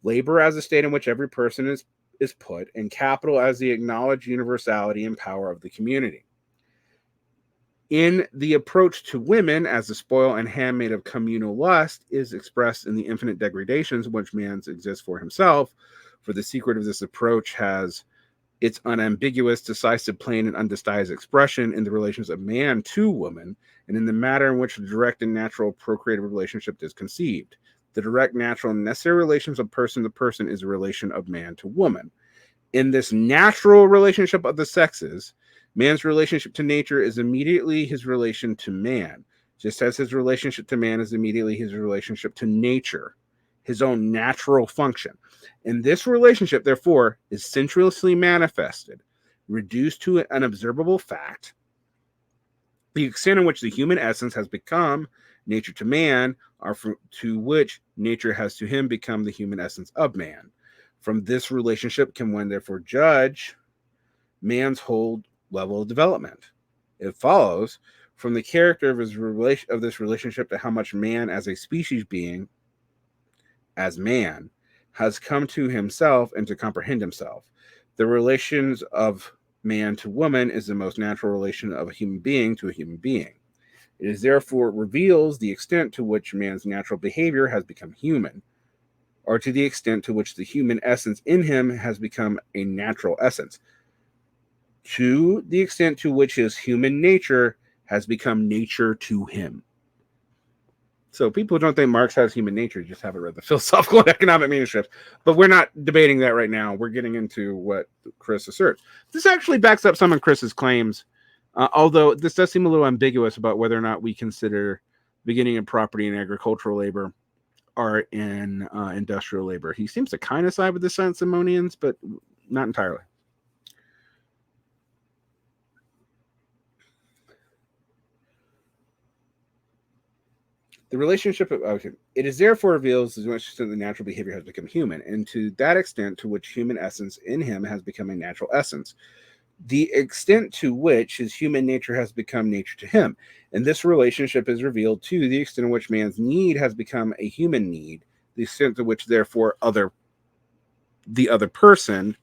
Labor as a state in which every person is put, and capital as the acknowledged universality and power of the community. In the approach to women as the spoil and handmaid of communal lust is expressed in the infinite degradations in which man exists for himself, for the secret of this approach has its unambiguous, decisive, plain, and undisguised expression in the relations of man to woman, and in the manner in which the direct and natural procreative relationship is conceived. The direct, natural, and necessary relations of person to person is a relation of man to woman. In this natural relationship of the sexes, man's relationship to nature is immediately his relation to man, just as his relationship to man is immediately his relationship to nature, his own natural function. And this relationship, therefore, is sensuously manifested, reduced to an observable fact. The extent in which the human essence has become nature to man, or to which nature has to him become the human essence of man. From this relationship can one therefore judge man's whole level of development. It follows from the character of this relationship to how much man as a species being, as man, has come to himself and to comprehend himself. The relations of man to woman is the most natural relation of a human being to a human being. It is therefore reveals the extent to which man's natural behavior has become human, or to the extent to which the human essence in him has become a natural essence, to the extent to which his human nature has become nature to him. So people don't think Marx has human nature, just haven't read the philosophical and economic manuscripts. But we're not debating that right now. We're getting into what Chris asserts. This actually backs up some of Chris's claims, although this does seem a little ambiguous about whether or not we consider beginning in property and agricultural labor are in industrial labor. He seems to kind of side with the Saint-Simonians, but not entirely. The relationship of it is therefore reveals as much extent the natural behavior has become human, and to that extent to which human essence in him has become a natural essence, the extent to which his human nature has become nature to him. And this relationship is revealed to the extent to which man's need has become a human need, the extent to which, therefore, the other person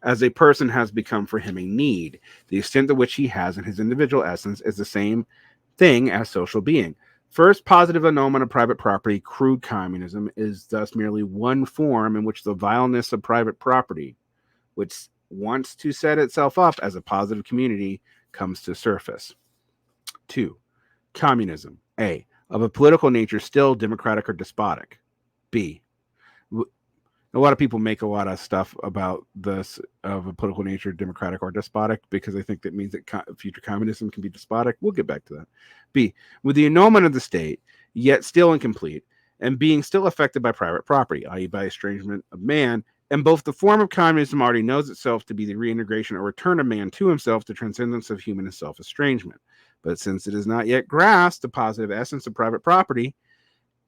as a person has become for him a need. The extent to which he has in his individual essence is the same thing as social being. First positive annulment of private property, crude communism, is thus merely one form in which the vileness of private property, which wants to set itself up as a positive community, comes to surface. 2. Communism. A. Of a political nature, still democratic or despotic. B. A lot of people make a lot of stuff about this of a political nature, democratic or despotic, because they think that means that future communism can be despotic. We'll get back to that. B. With the annulment of the state, yet still incomplete, and being still affected by private property, i.e. by estrangement of man, and both the form of communism already knows itself to be the reintegration or return of man to himself, the transcendence of human and self-estrangement. But since it has not yet grasped the positive essence of private property,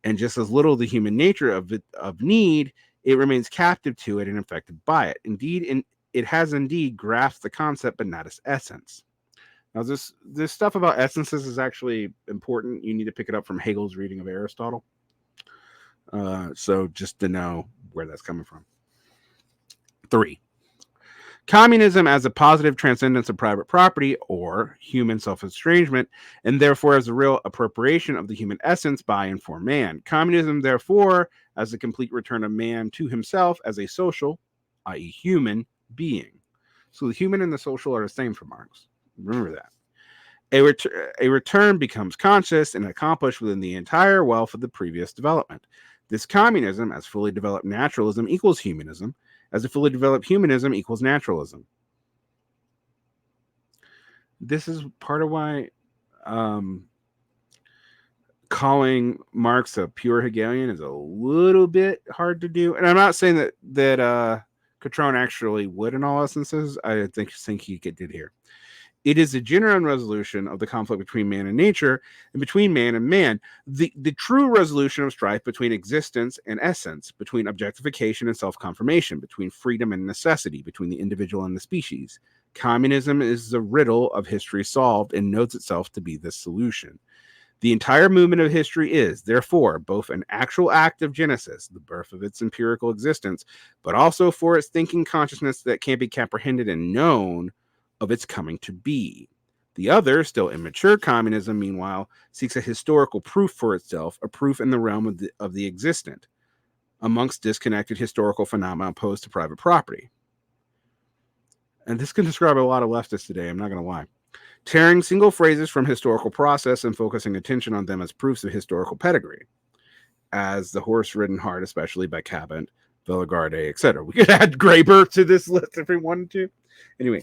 and just as little the human nature of need, it remains captive to it and affected by it. Indeed, it has indeed grasped the concept, but not its essence. Now, this stuff about essences is actually important. You need to pick it up from Hegel's reading of Aristotle. So just to know where that's coming from. 3. Communism as a positive transcendence of private property or human self-estrangement, and therefore as a real appropriation of the human essence by and for man. Communism, therefore, as a complete return of man to himself as a social, i.e. human, being. So the human and the social are the same for Marx. Remember that. A return becomes conscious and accomplished within the entire wealth of the previous development. This communism, as fully developed naturalism, equals humanism, as a fully developed humanism equals naturalism. This is part of why calling Marx a pure Hegelian is a little bit hard to do. And I'm not saying that Cutrone actually would in all essences. I think he did here. It is a genuine resolution of the conflict between man and nature, and between man and man. The true resolution of strife between existence and essence, between objectification and self-confirmation, between freedom and necessity, between the individual and the species. Communism is the riddle of history solved and knows itself to be this solution. The entire movement of history is, therefore, both an actual act of genesis, the birth of its empirical existence, but also for its thinking consciousness that can be comprehended and known of its coming to be. The other, still immature communism, meanwhile, seeks a historical proof for itself, a proof in the realm of the existent, amongst disconnected historical phenomena opposed to private property. And this can describe a lot of leftists today, I'm not going to lie. Tearing single phrases from historical process and focusing attention on them as proofs of historical pedigree. as the horse-ridden heart, especially by Cabot, Villegarde, etc. We could add Graeber to this list if we wanted to. Anyway,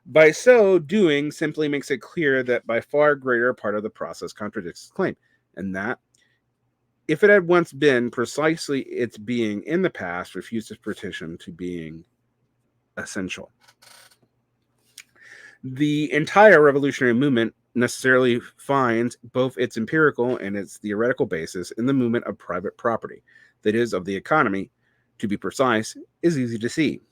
by so doing simply makes it clear that by far greater part of the process contradicts its claim, and that if it had once been precisely its being in the past, refused its petition to being essential. The entire revolutionary movement necessarily finds both its empirical and its theoretical basis in the movement of private property, that is, of the economy. To be precise, is easy to see.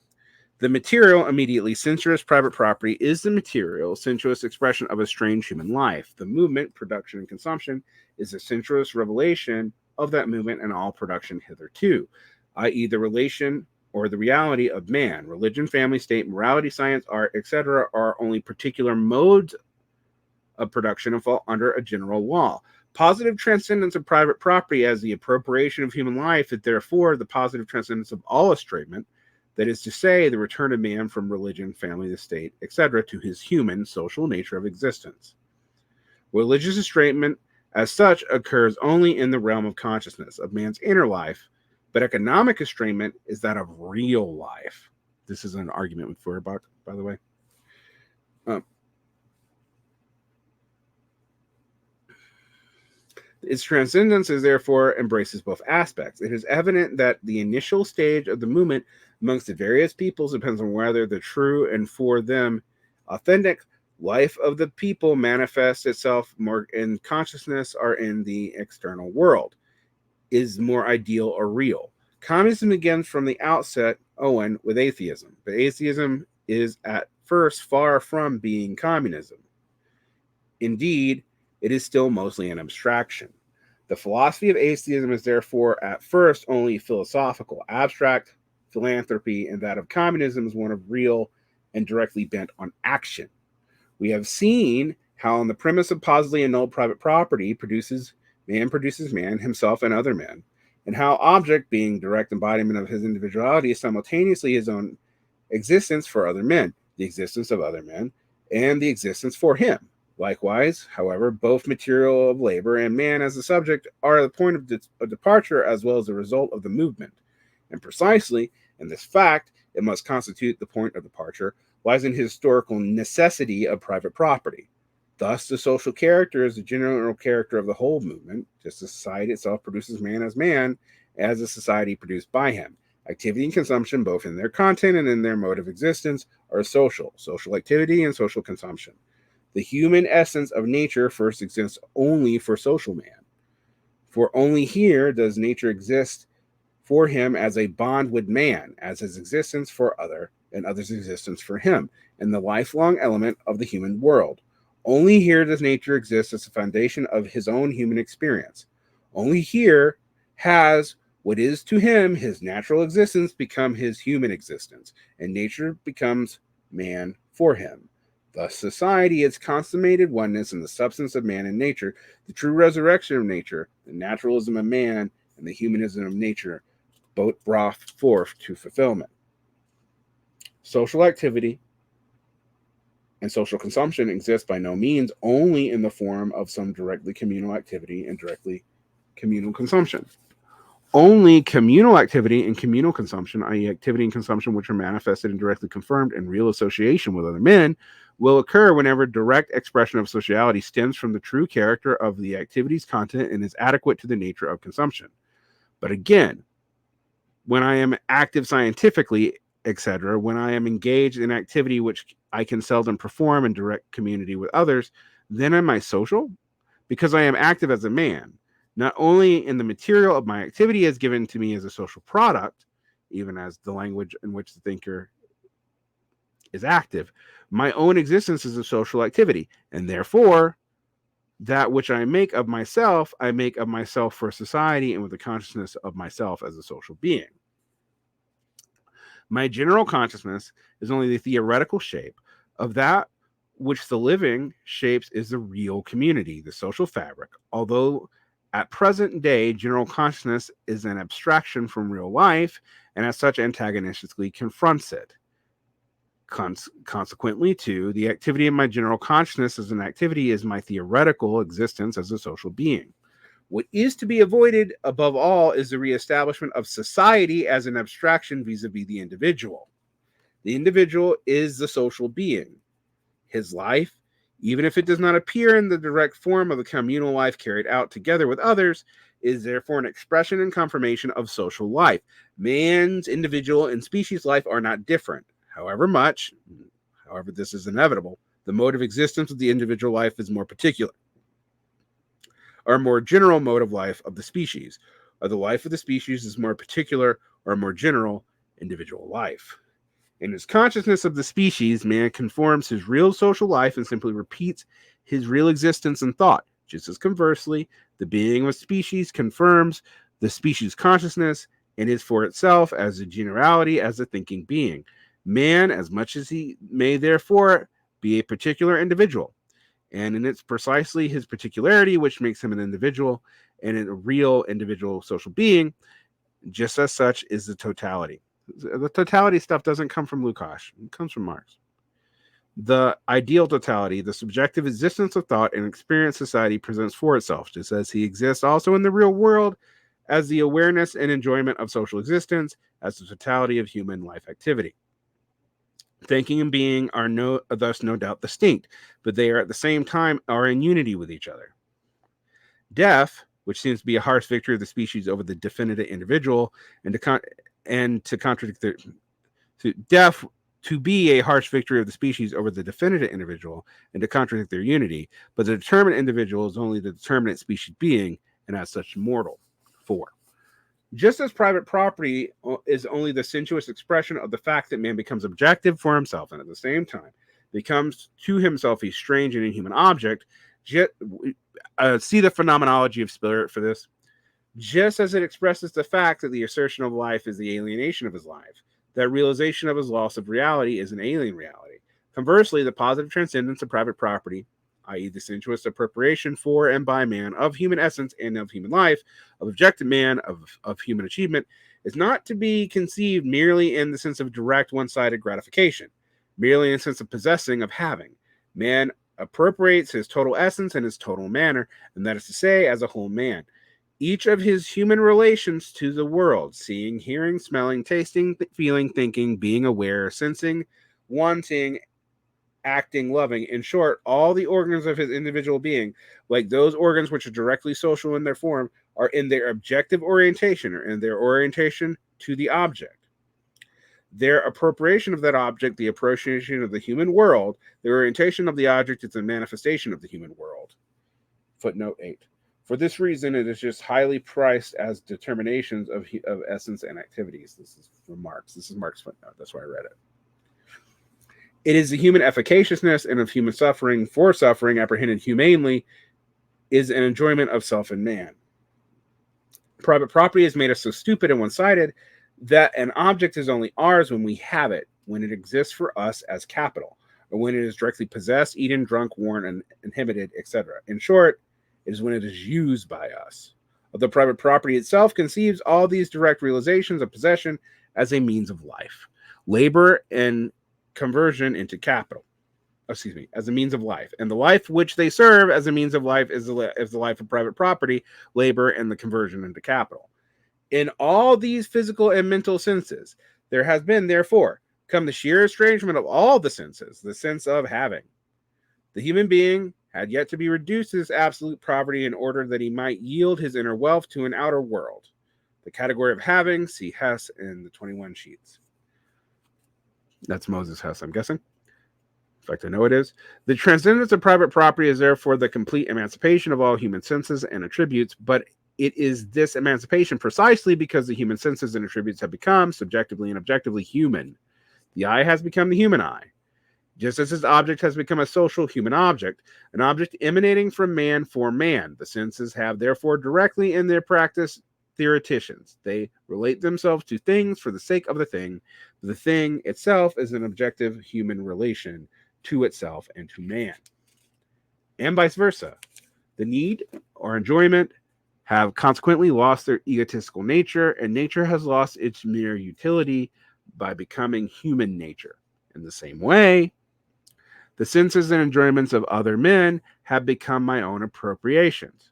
The material, immediately sensuous private property is the material, sensuous expression of a strange human life. The movement, production and consumption, is the sensuous revelation of that movement and all production hitherto, i.e., the relation or the reality of man. Religion, family, state, morality, science, art, etc. are only particular modes of production and fall under a general law. Positive transcendence of private property as the appropriation of human life is therefore the positive transcendence of all estrangement, that is to say, the return of man from religion, family, the state, etc., to his human, social nature of existence. Religious estrangement, as such, occurs only in the realm of consciousness, of man's inner life, but economic estrangement is that of real life. This is an argument with Feuerbach, by the way. Its transcendence is therefore embraces both aspects. It is evident that the initial stage of the movement amongst the various peoples depends on whether the true and for them authentic life of the people manifests itself more in consciousness or in the external world, is more ideal or real. Communism begins from the outset, Owen, with atheism, but atheism is at first far from being communism. Indeed, it is still mostly an abstraction. The philosophy of atheism is therefore at first only philosophical, abstract philanthropy, and that of communism is one of real and directly bent on action. We have seen how on the premise of positively annulled private property produces man himself and other men, and how object, being direct embodiment of his individuality, is simultaneously his own existence for other men, the existence of other men, and the existence for him. Likewise, however, both material of labor and man as a subject are the point of departure as well as the result of the movement. And precisely in this fact, it must constitute the point of departure, lies in historical necessity of private property. Thus, the social character is the general character of the whole movement, just as society itself produces man, as a society produced by him. Activity and consumption, both in their content and in their mode of existence, are social activity and social consumption. The human essence of nature first exists only for social man. For only here does nature exist for him as a bond with man, as his existence for other, and other's existence for him, and the lifelong element of the human world. Only here does nature exist as the foundation of his own human experience. Only here has what is to him his natural existence become his human existence, and nature becomes man for him. Thus, society, its consummated oneness in the substance of man and nature, the true resurrection of nature, the naturalism of man, and the humanism of nature, both brought forth to fulfillment. Social activity and social consumption exist by no means only in the form of some directly communal activity and directly communal consumption. Only communal activity and communal consumption, i.e. activity and consumption which are manifested and directly confirmed in real association with other men, will occur whenever direct expression of sociality stems from the true character of the activity's content and is adequate to the nature of consumption. But again, when I am active scientifically, etc., when I am engaged in activity which I can seldom perform in direct community with others, then am I social? Because I am active as a man. Not only in the material of my activity is given to me as a social product, even as the language in which the thinker is active, my own existence is a social activity, and therefore, that which I make of myself for society and with the consciousness of myself as a social being. My general consciousness is only the theoretical shape of that which the living shapes is the real community, the social fabric, although at present day, general consciousness is an abstraction from real life, and as such antagonistically confronts it. Consequently, too, the activity of my general consciousness as an activity is my theoretical existence as a social being. What is to be avoided above all is the reestablishment of society as an abstraction vis-a-vis the individual. The individual is the social being. His life, even if it does not appear in the direct form of the communal life carried out together with others, is therefore an expression and confirmation of social life. Man's individual and species life are not different. However, this is inevitable, the mode of existence of the individual life is more particular, or more general mode of life of the species, or the life of the species is more particular or more general individual life. In his consciousness of the species, man conforms his real social life and simply repeats his real existence and thought. Just as conversely, the being of a species confirms the species' consciousness and is for itself as a generality, as a thinking being. Man, as much as he may therefore be a particular individual, and in it's precisely his particularity which makes him an individual and a real individual social being, just as such is the totality. The totality stuff doesn't come from Lukács. It comes from Marx. The ideal totality, the subjective existence of thought and experience society presents for itself, just as he exists also in the real world as the awareness and enjoyment of social existence, as the totality of human life activity. Thinking and being are thus no doubt distinct, but they are at the same time are in unity with each other. Death, which seems to be a harsh victory of the species over the definitive individual, to contradict death to be a harsh victory of the species over the definitive individual and to contradict their unity, but the determinate individual is only the determinate species being, and as such mortal. 4. Just as private property is only the sensuous expression of the fact that man becomes objective for himself and at the same time becomes to himself a strange and inhuman object, see the phenomenology of spirit for this. Just as it expresses the fact that the assertion of life is the alienation of his life, that realization of his loss of reality is an alien reality. Conversely, the positive transcendence of private property, i.e. the sensuous appropriation for and by man of human essence and of human life, of objective man, of human achievement, is not to be conceived merely in the sense of direct one-sided gratification, merely in the sense of possessing, of having. Man appropriates his total essence and his total manner, and that is to say, as a whole man. Each of his human relations to the world, seeing, hearing, smelling, tasting, feeling, thinking, being aware, sensing, wanting, acting, loving, in short, all the organs of his individual being, like those organs which are directly social in their form, are in their objective orientation or in their orientation to the object. Their appropriation of that object, the appropriation of the human world, the orientation of the object is a manifestation of the human world. Footnote 8. For this reason, it is just highly priced as determinations of essence and activities. This is from Marx. This is Marx's footnote. That's why I read it. It is the human efficaciousness and of human suffering for suffering, apprehended humanely, is an enjoyment of self and man. Private property has made us so stupid and one-sided that an object is only ours when we have it, when it exists for us as capital, or when it is directly possessed, eaten, drunk, worn, and inhibited, etc. In short, it is when it is used by us. Although private property itself conceives all these direct realizations of possession as a means of life, labor and conversion into capital, as a means of life. And the life which they serve as a means of life is the life of private property, labor, and the conversion into capital. In all these physical and mental senses, there has been, therefore, come the sheer estrangement of all the senses, the sense of having. The human being had yet to be reduced to this absolute poverty in order that he might yield his inner wealth to an outer world. The category of having, see Hess in the 21 sheets. That's Moses Hess, I'm guessing. In fact, I know it is. The transcendence of private property is therefore the complete emancipation of all human senses and attributes, but it is this emancipation precisely because the human senses and attributes have become subjectively and objectively human. The eye has become the human eye. Just as his object has become a social human object, an object emanating from man for man, the senses have therefore directly in their practice theoreticians. They relate themselves to things for the sake of the thing. The thing itself is an objective human relation to itself and to man. And vice versa. The need or enjoyment have consequently lost their egotistical nature, and nature has lost its mere utility by becoming human nature. In the same way, the senses and enjoyments of other men have become my own appropriations.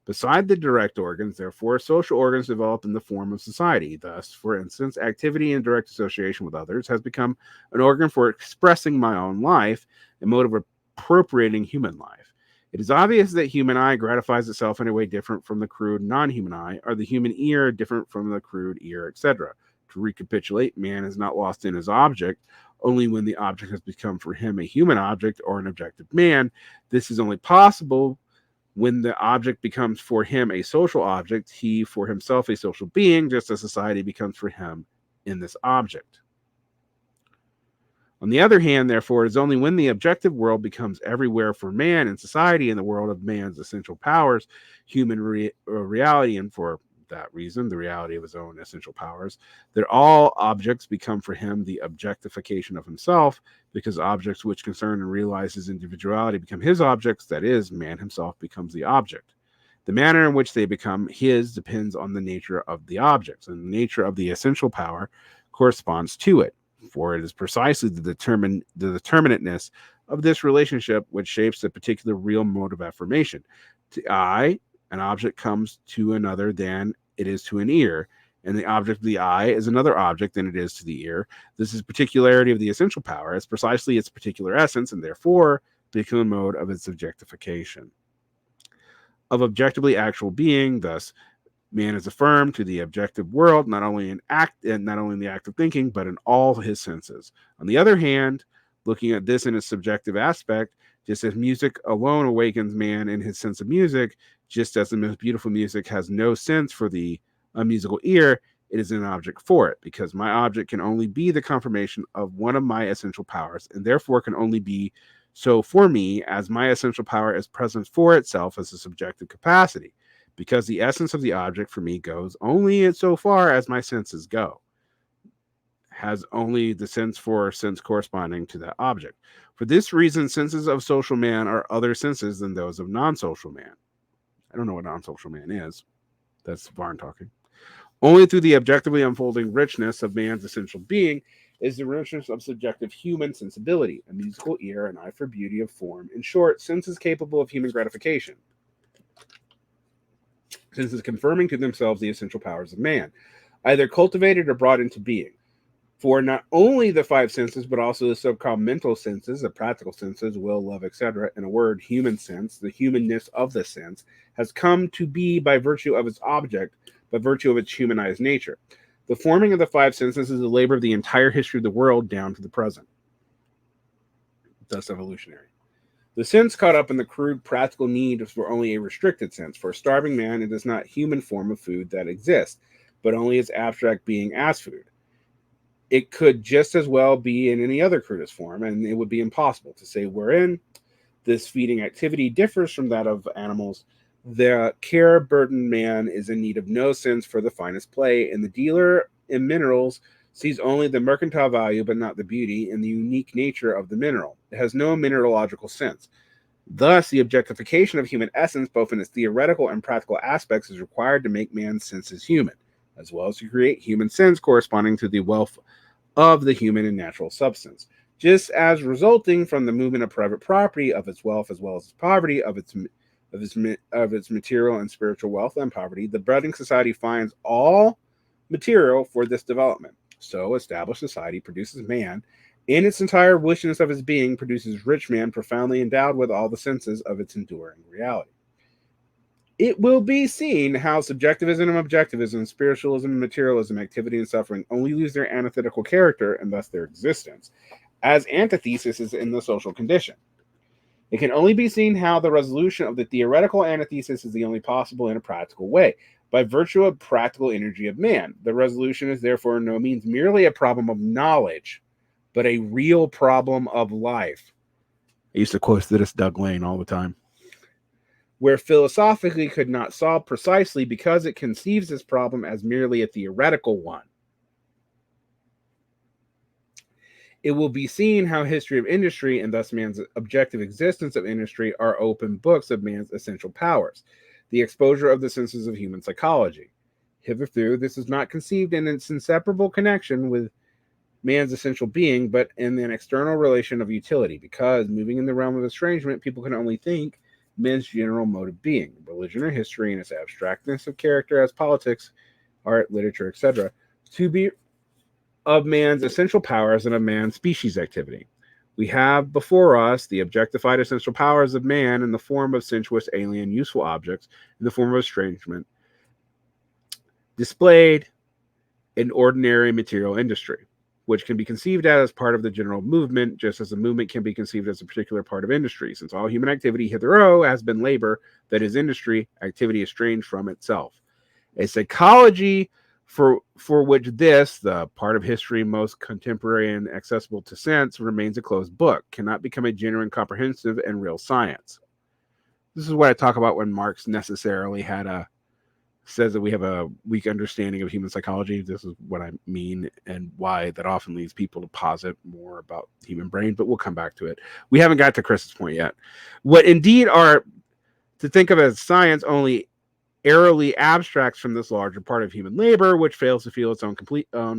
Beside the direct organs, therefore, social organs develop in the form of society. Thus, for instance, activity in direct association with others has become an organ for expressing my own life, a mode of appropriating human life. It is obvious that human eye gratifies itself in a way different from the crude non-human eye, or the human ear different from the crude ear, etc. To recapitulate, man is not lost in his object only when the object has become for him a human object or an objective man. This is only possible when the object becomes for him a social object, he for himself a social being, just as society becomes for him in this object. On the other hand, therefore, it is only when the objective world becomes everywhere for man and society in the world of man's essential powers, human reality, and for that reason, the reality of his own essential powers, that all objects become for him the objectification of himself, because objects which concern and realize his individuality become his objects, that is, man himself becomes the object. The manner in which they become his depends on the nature of the objects, and the nature of the essential power corresponds to it, for it is precisely the determinateness of this relationship which shapes the particular real mode of affirmation. To I, an object comes to another than it is to an ear, and the object of the eye is another object than it is to the ear. This is particularity of the essential power, as precisely its particular essence, and therefore particular mode of its objectification. Of objectively actual being, thus, man is affirmed to the objective world, not only in the act of thinking, but in all his senses. On the other hand, looking at this in its subjective aspect, just as music alone awakens man in his sense of music, just as the most beautiful music has no sense for the musical ear, it is an object for it, because my object can only be the confirmation of one of my essential powers, and therefore can only be so for me, as my essential power is present for itself as a subjective capacity, because the essence of the object for me goes only so far as my senses go, has only the sense corresponding to that object. For this reason, senses of social man are other senses than those of non-social man. I don't know what non-social man is. That's Varn talking. Only through the objectively unfolding richness of man's essential being is the richness of subjective human sensibility, a musical ear, an eye for beauty of form. In short, senses capable of human gratification. Senses confirming to themselves the essential powers of man, either cultivated or brought into being. For not only the five senses, but also the so-called mental senses, the practical senses, will, love, etc., in a word, human sense, the humanness of the sense, has come to be by virtue of its object, by virtue of its humanized nature. The forming of the five senses is the labor of the entire history of the world down to the present. Thus evolutionary. The sense caught up in the crude practical need is for only a restricted sense. For a starving man, it is not human form of food that exists, but only its abstract being as food. It could just as well be in any other crudest form, and it would be impossible to say wherein this feeding activity differs from that of animals. The care-burdened man is in need of no sense for the finest play, and the dealer in minerals sees only the mercantile value but not the beauty and the unique nature of the mineral. It has no mineralogical sense. Thus, the objectification of human essence, both in its theoretical and practical aspects, is required to make man's senses human, as well as to create human sense corresponding to the wealth of the human and natural substance, just as resulting from the movement of private property of its wealth as well as its poverty of its material and spiritual wealth and poverty. The budding society finds all material for this development. So, established society produces man in its entire richness of his being, produces rich man profoundly endowed with all the senses of its enduring reality. It will be seen how subjectivism and objectivism, spiritualism and materialism, activity and suffering only lose their antithetical character and thus their existence as antitheses in the social condition. It can only be seen how the resolution of the theoretical antithesis is the only possible in a practical way, by virtue of practical energy of man. The resolution is therefore no means merely a problem of knowledge, but a real problem of life. I used to quote this Doug Lane all the time. Where philosophically could not solve precisely because it conceives this problem as merely a theoretical one. It will be seen how history of industry and thus man's objective existence of industry are open books of man's essential powers, the exposure of the senses of human psychology. Hitherto, this is not conceived in its inseparable connection with man's essential being, but in an external relation of utility, because moving in the realm of estrangement, people can only think men's general mode of being, religion or history in its abstractness of character as politics, art, literature, etc., to be of man's essential powers and of man's species activity. We have before us the objectified essential powers of man in the form of sensuous, alien, useful objects, in the form of estrangement, displayed in ordinary material industry, which can be conceived as part of the general movement, just as a movement can be conceived as a particular part of industry, since all human activity hitherto has been labor, that is industry, activity estranged from itself. A psychology for which this, the part of history most contemporary and accessible to sense, remains a closed book, cannot become a genuine, comprehensive, and real science. This is what I talk about when Marx necessarily says that we have a weak understanding of human psychology. This is what I mean, and why that often leads people to posit more about the human brain, but we'll come back to it. We haven't got to Chris's point yet. What indeed are to think of as science only airily abstracts from this larger part of human labor, which fails to feel its own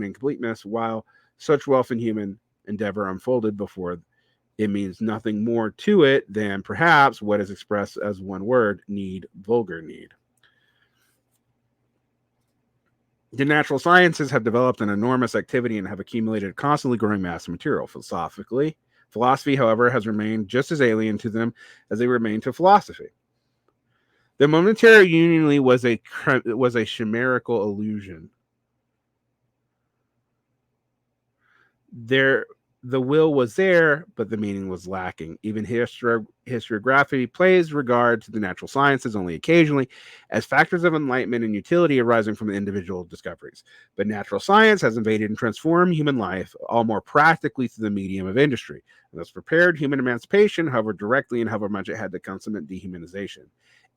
incompleteness, while such wealth in human endeavor unfolded before it means nothing more to it than perhaps what is expressed as one word, need, vulgar need. The natural sciences have developed an enormous activity and have accumulated a constantly growing mass of material. Philosophy, however, has remained just as alien to them as they remain to philosophy. The momentary union was a chimerical illusion. The will was there, but the meaning was lacking. Even historiography plays regard to the natural sciences only occasionally as factors of enlightenment and utility arising from the individual discoveries. But natural science has invaded and transformed human life, all more practically through the medium of industry, and thus prepared human emancipation, however directly and however much it had to consummate dehumanization.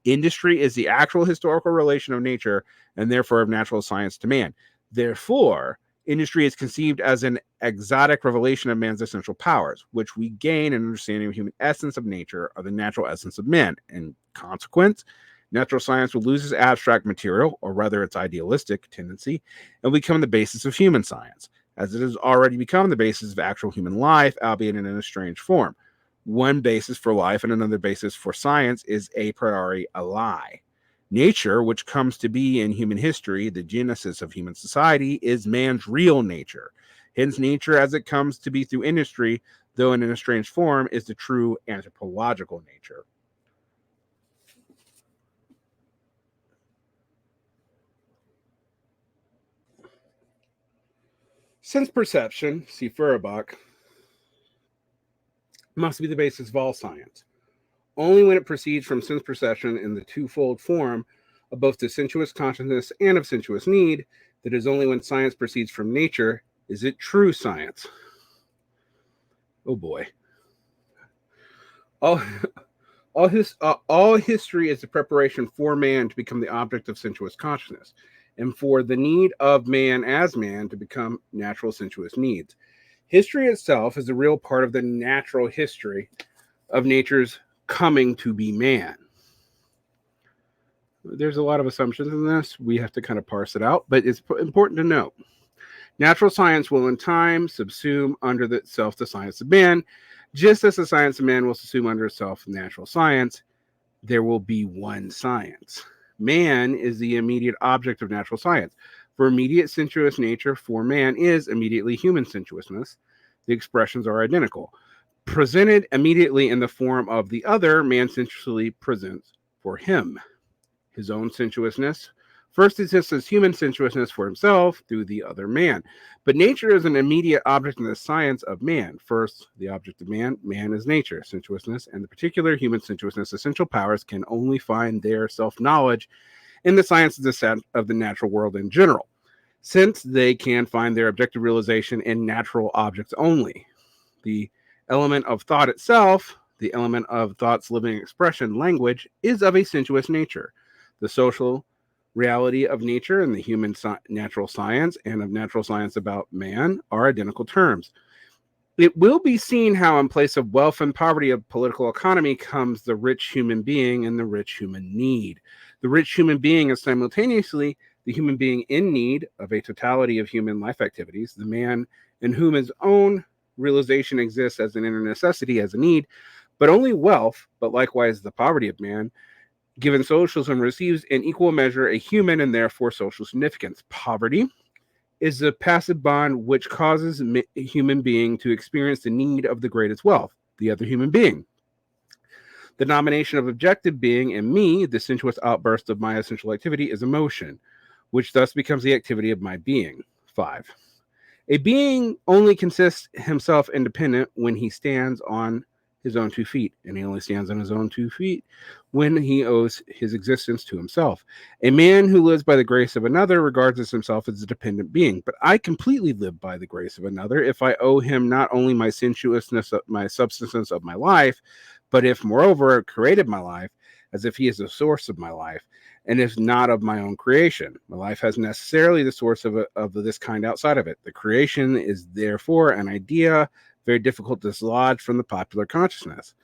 Industry is the actual historical relation of nature and therefore of natural science to man. Therefore, industry is conceived as an exotic revelation of man's essential powers, which we gain an understanding of human essence of nature or the natural essence of man. In consequence, natural science will lose its abstract material, or rather its idealistic tendency, and become the basis of human science, as it has already become the basis of actual human life, albeit in a strange form. One basis for life and another basis for science is a priori a lie. Nature, which comes to be in human history, the genesis of human society, is man's real nature. Hence, nature as it comes to be through industry, though in a strange form, is the true anthropological nature. Sense perception, see Feuerbach, must be the basis of all science. Only when it proceeds from sense perception in the twofold form of both the sensuous consciousness and of sensuous need, that is only when science proceeds from nature is it true science. Oh boy. All history is the preparation for man to become the object of sensuous consciousness, and for the need of man as man to become natural sensuous needs. History itself is a real part of the natural history of nature's coming to be man. There's a lot of assumptions in this. We have to kind of parse it out, but it's important to note. Natural science will in time subsume under itself the science of man, just as the science of man will subsume under itself natural science. There will be one science. Man is the immediate object of natural science. For immediate sensuous nature for man is immediately human sensuousness. The expressions are identical. Presented immediately in the form of the other, man sensually presents for him his own sensuousness. First exists as human sensuousness for himself through the other man. But nature is an immediate object in the science of man. First, the object of man. Man is nature, sensuousness, and the particular human sensuousness. Essential powers can only find their self-knowledge in the science of the natural world in general, since they can find their objective realization in natural objects only. The element of thought itself, the element of thought's living expression, language, is of a sensuous nature. The social reality of nature and the human natural science and of natural science about man are identical terms. It will be seen how in place of wealth and poverty of political economy comes the rich human being and the rich human need. The rich human being is simultaneously the human being in need of a totality of human life activities, the man in whom his own realization exists as an inner necessity, as a need, but only wealth, but likewise the poverty of man, given socialism, receives in equal measure a human and therefore social significance. Poverty is the passive bond which causes a human being to experience the need of the greatest wealth, the other human being. The nomination of objective being and me, the sensuous outburst of my essential activity, is emotion, which thus becomes the activity of my being. 5. A being only consists himself independent when he stands on his own 2 feet, and he only stands on his own 2 feet when he owes his existence to himself. A man who lives by the grace of another regards himself as a dependent being, but I completely live by the grace of another if I owe him not only my sensuousness, my subsistence of my life, but if, moreover, created my life, as if he is the source of my life, and if not of my own creation. My life has necessarily the source of this kind outside of it. The creation is therefore an idea very difficult to dislodge from the popular consciousness.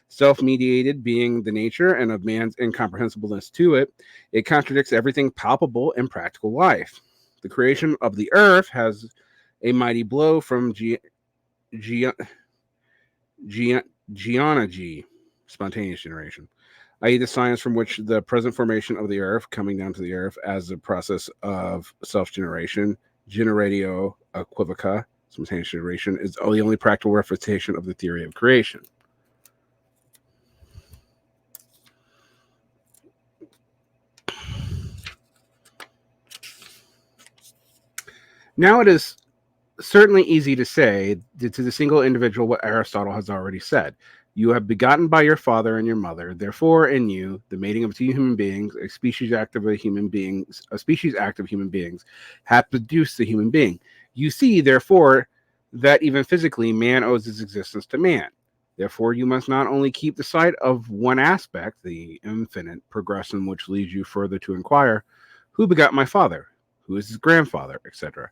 Self-mediated being the nature and of man's incomprehensibleness to it, it contradicts everything palpable in practical life. The creation of the earth has a mighty blow from geonology, spontaneous generation, i.e. the science from which the present formation of the earth, coming down to the earth as a process of self-generation, generatio equivoca, spontaneous generation, is the only practical refutation of the theory of creation. Now it is certainly easy to say to the single individual what Aristotle has already said. You have begotten by your father and your mother, therefore in you, the mating of 2 human beings, a species act of human beings, have produced the human being. You see, therefore, that even physically man owes his existence to man. Therefore, you must not only keep the sight of one aspect, the infinite progression which leads you further to inquire, who begot my father? Who is his grandfather, etc.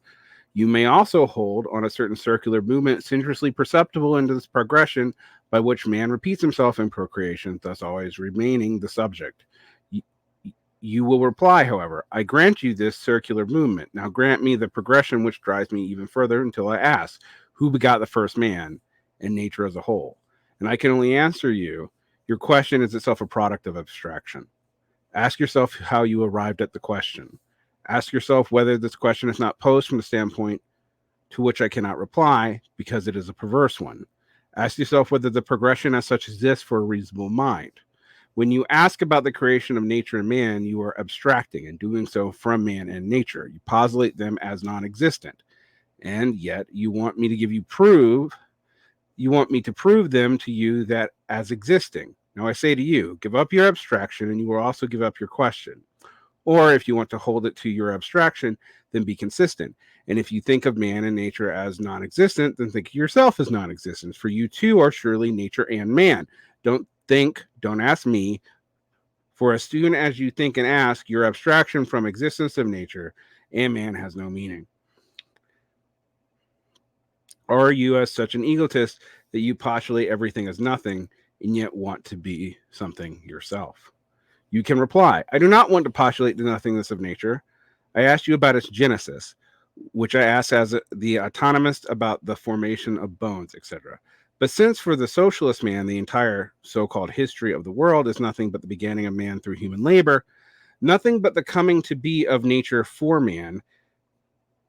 You may also hold on a certain circular movement sensuously perceptible into this progression by which man repeats himself in procreation, thus always remaining the subject. You will reply, however, I grant you this circular movement. Now grant me the progression which drives me even further until I ask, who begot the first man and nature as a whole? And I can only answer you, your question is itself a product of abstraction. Ask yourself how you arrived at the question. Ask yourself whether this question is not posed from the standpoint to which I cannot reply because it is a perverse one. Ask yourself whether the progression as such exists for a reasonable mind. When you ask about the creation of nature and man, you are abstracting and doing so from man and nature. You postulate them as non-existent, and yet you want me to give you proof. You want me to prove them to you that as existing. Now I say to you, give up your abstraction, and you will also give up your question. Or if you want to hold it to your abstraction, then be consistent. And if you think of man and nature as non-existent, then think of yourself as non-existent. For you too are surely nature and man. Don't ask me. For as soon as you think and ask, your abstraction from existence of nature and man has no meaning. Are you as such an egotist that you postulate everything as nothing and yet want to be something yourself? You can reply, I do not want to postulate the nothingness of nature. I asked you about its genesis, which I asked as the autonomist about the formation of bones, etc. But since for the socialist man, the entire so-called history of the world is nothing but the beginning of man through human labor, nothing but the coming to be of nature for man,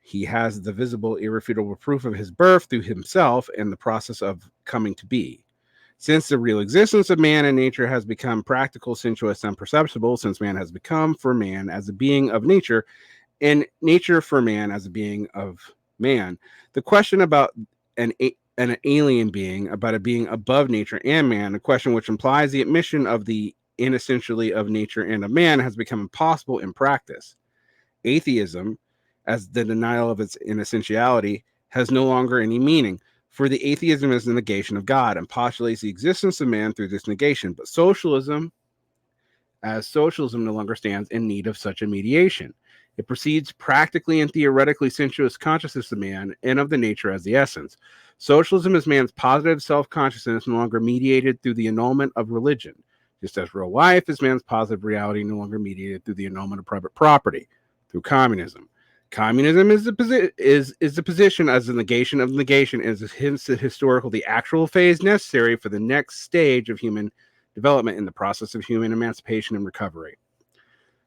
he has the visible, irrefutable proof of his birth through himself and the process of coming to be. Since the real existence of man and nature has become practical, sensuous, and perceptible, since man has become for man as a being of nature, and nature for man as a being of man, the question about an alien being, about a being above nature and man, a question which implies the admission of the inessentially of nature and of man, has become impossible in practice. Atheism, as the denial of its inessentiality, has no longer any meaning. For the atheism is the negation of God and postulates the existence of man through this negation. But socialism no longer stands in need of such a mediation. It proceeds practically and theoretically sensuous consciousness of man and of the nature as the essence. Socialism is man's positive self-consciousness no longer mediated through the annulment of religion, just as real life is man's positive reality no longer mediated through the annulment of private property, through communism. Communism is the position as the negation of negation, is hence the historical, the actual phase necessary for the next stage of human development in the process of human emancipation and recovery.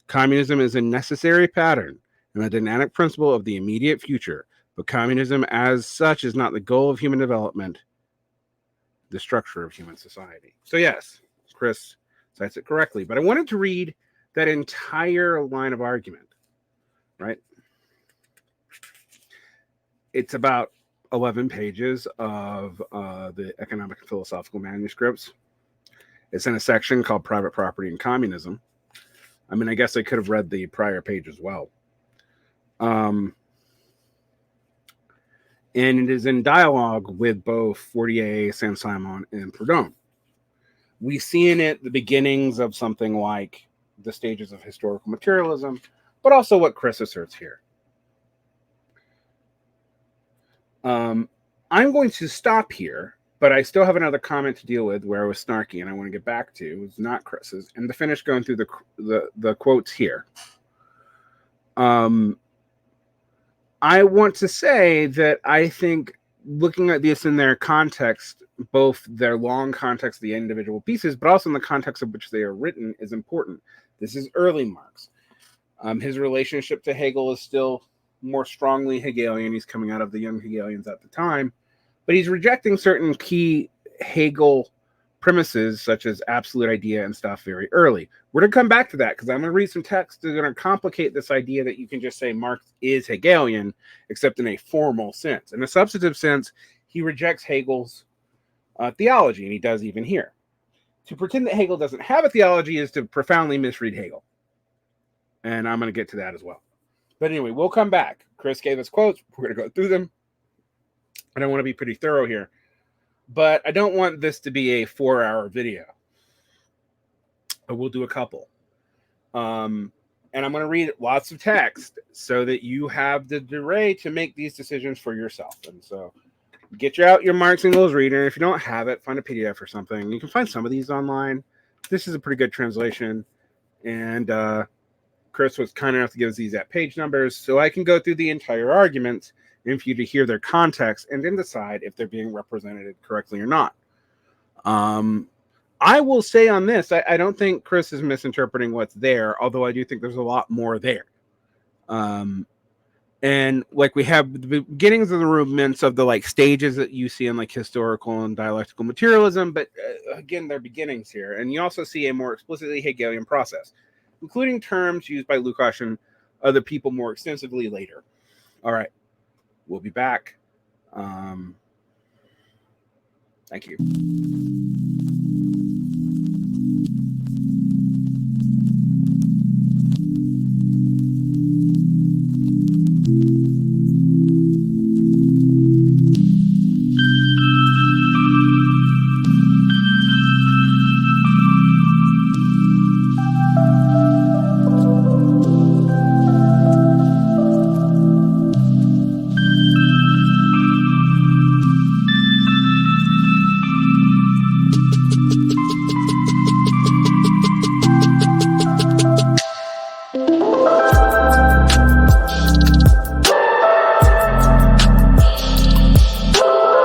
Communism is a necessary pattern and a dynamic principle of the immediate future, but communism as such is not the goal of human development, the structure of human society. So yes, Chris cites it correctly, but I wanted to read that entire line of argument, right? It's about 11 pages of the economic and philosophical manuscripts. It's in a section called Private Property and Communism. I mean, I guess I could have read the prior page as well. And it is in dialogue with both Fortier, Saint-Simon, and Proudhon. We see in it the beginnings of something like the stages of historical materialism, but also what Chris asserts here. I'm going to stop here, but I still have another comment to deal with where I was snarky and I want to get back to. It's not Chris's, and to finish going through the quotes here. I want to say that I think looking at this in their context, both their long context of the individual pieces, but also in the context of which they are written, is important. This is early Marx. His relationship to Hegel is still more strongly Hegelian. He's coming out of the young Hegelians at the time, but he's rejecting certain key Hegel premises, such as absolute idea and stuff, very early. We're going to come back to that because I'm going to read some text that are going to complicate this idea that you can just say Marx is Hegelian, except in a formal sense. In a substantive sense, he rejects Hegel's theology, and he does even here. To pretend that Hegel doesn't have a theology is to profoundly misread Hegel. And I'm going to get to that as well. But anyway, we'll come back. Chris gave us quotes. We're going to go through them. And I want to be pretty thorough here. But I don't want this to be a 4-hour video. We'll do a couple. And I'm going to read lots of text so that you have the array to make these decisions for yourself. And so get out your Marx-Engels reader. If you don't have it, find a PDF or something. You can find some of these online. This is a pretty good translation. And Chris was kind enough to give us these at page numbers so I can go through the entire argument and for you to hear their context and then decide if they're being represented correctly or not. I will say on this, I don't think Chris is misinterpreting what's there, although I do think there's a lot more there. And like we have the beginnings of the movements of the like stages that you see in like historical and dialectical materialism, but again, they're beginnings here. And you also see a more explicitly Hegelian process, including terms used by Lukács and other people more extensively later. All right, we'll be back. Thank you.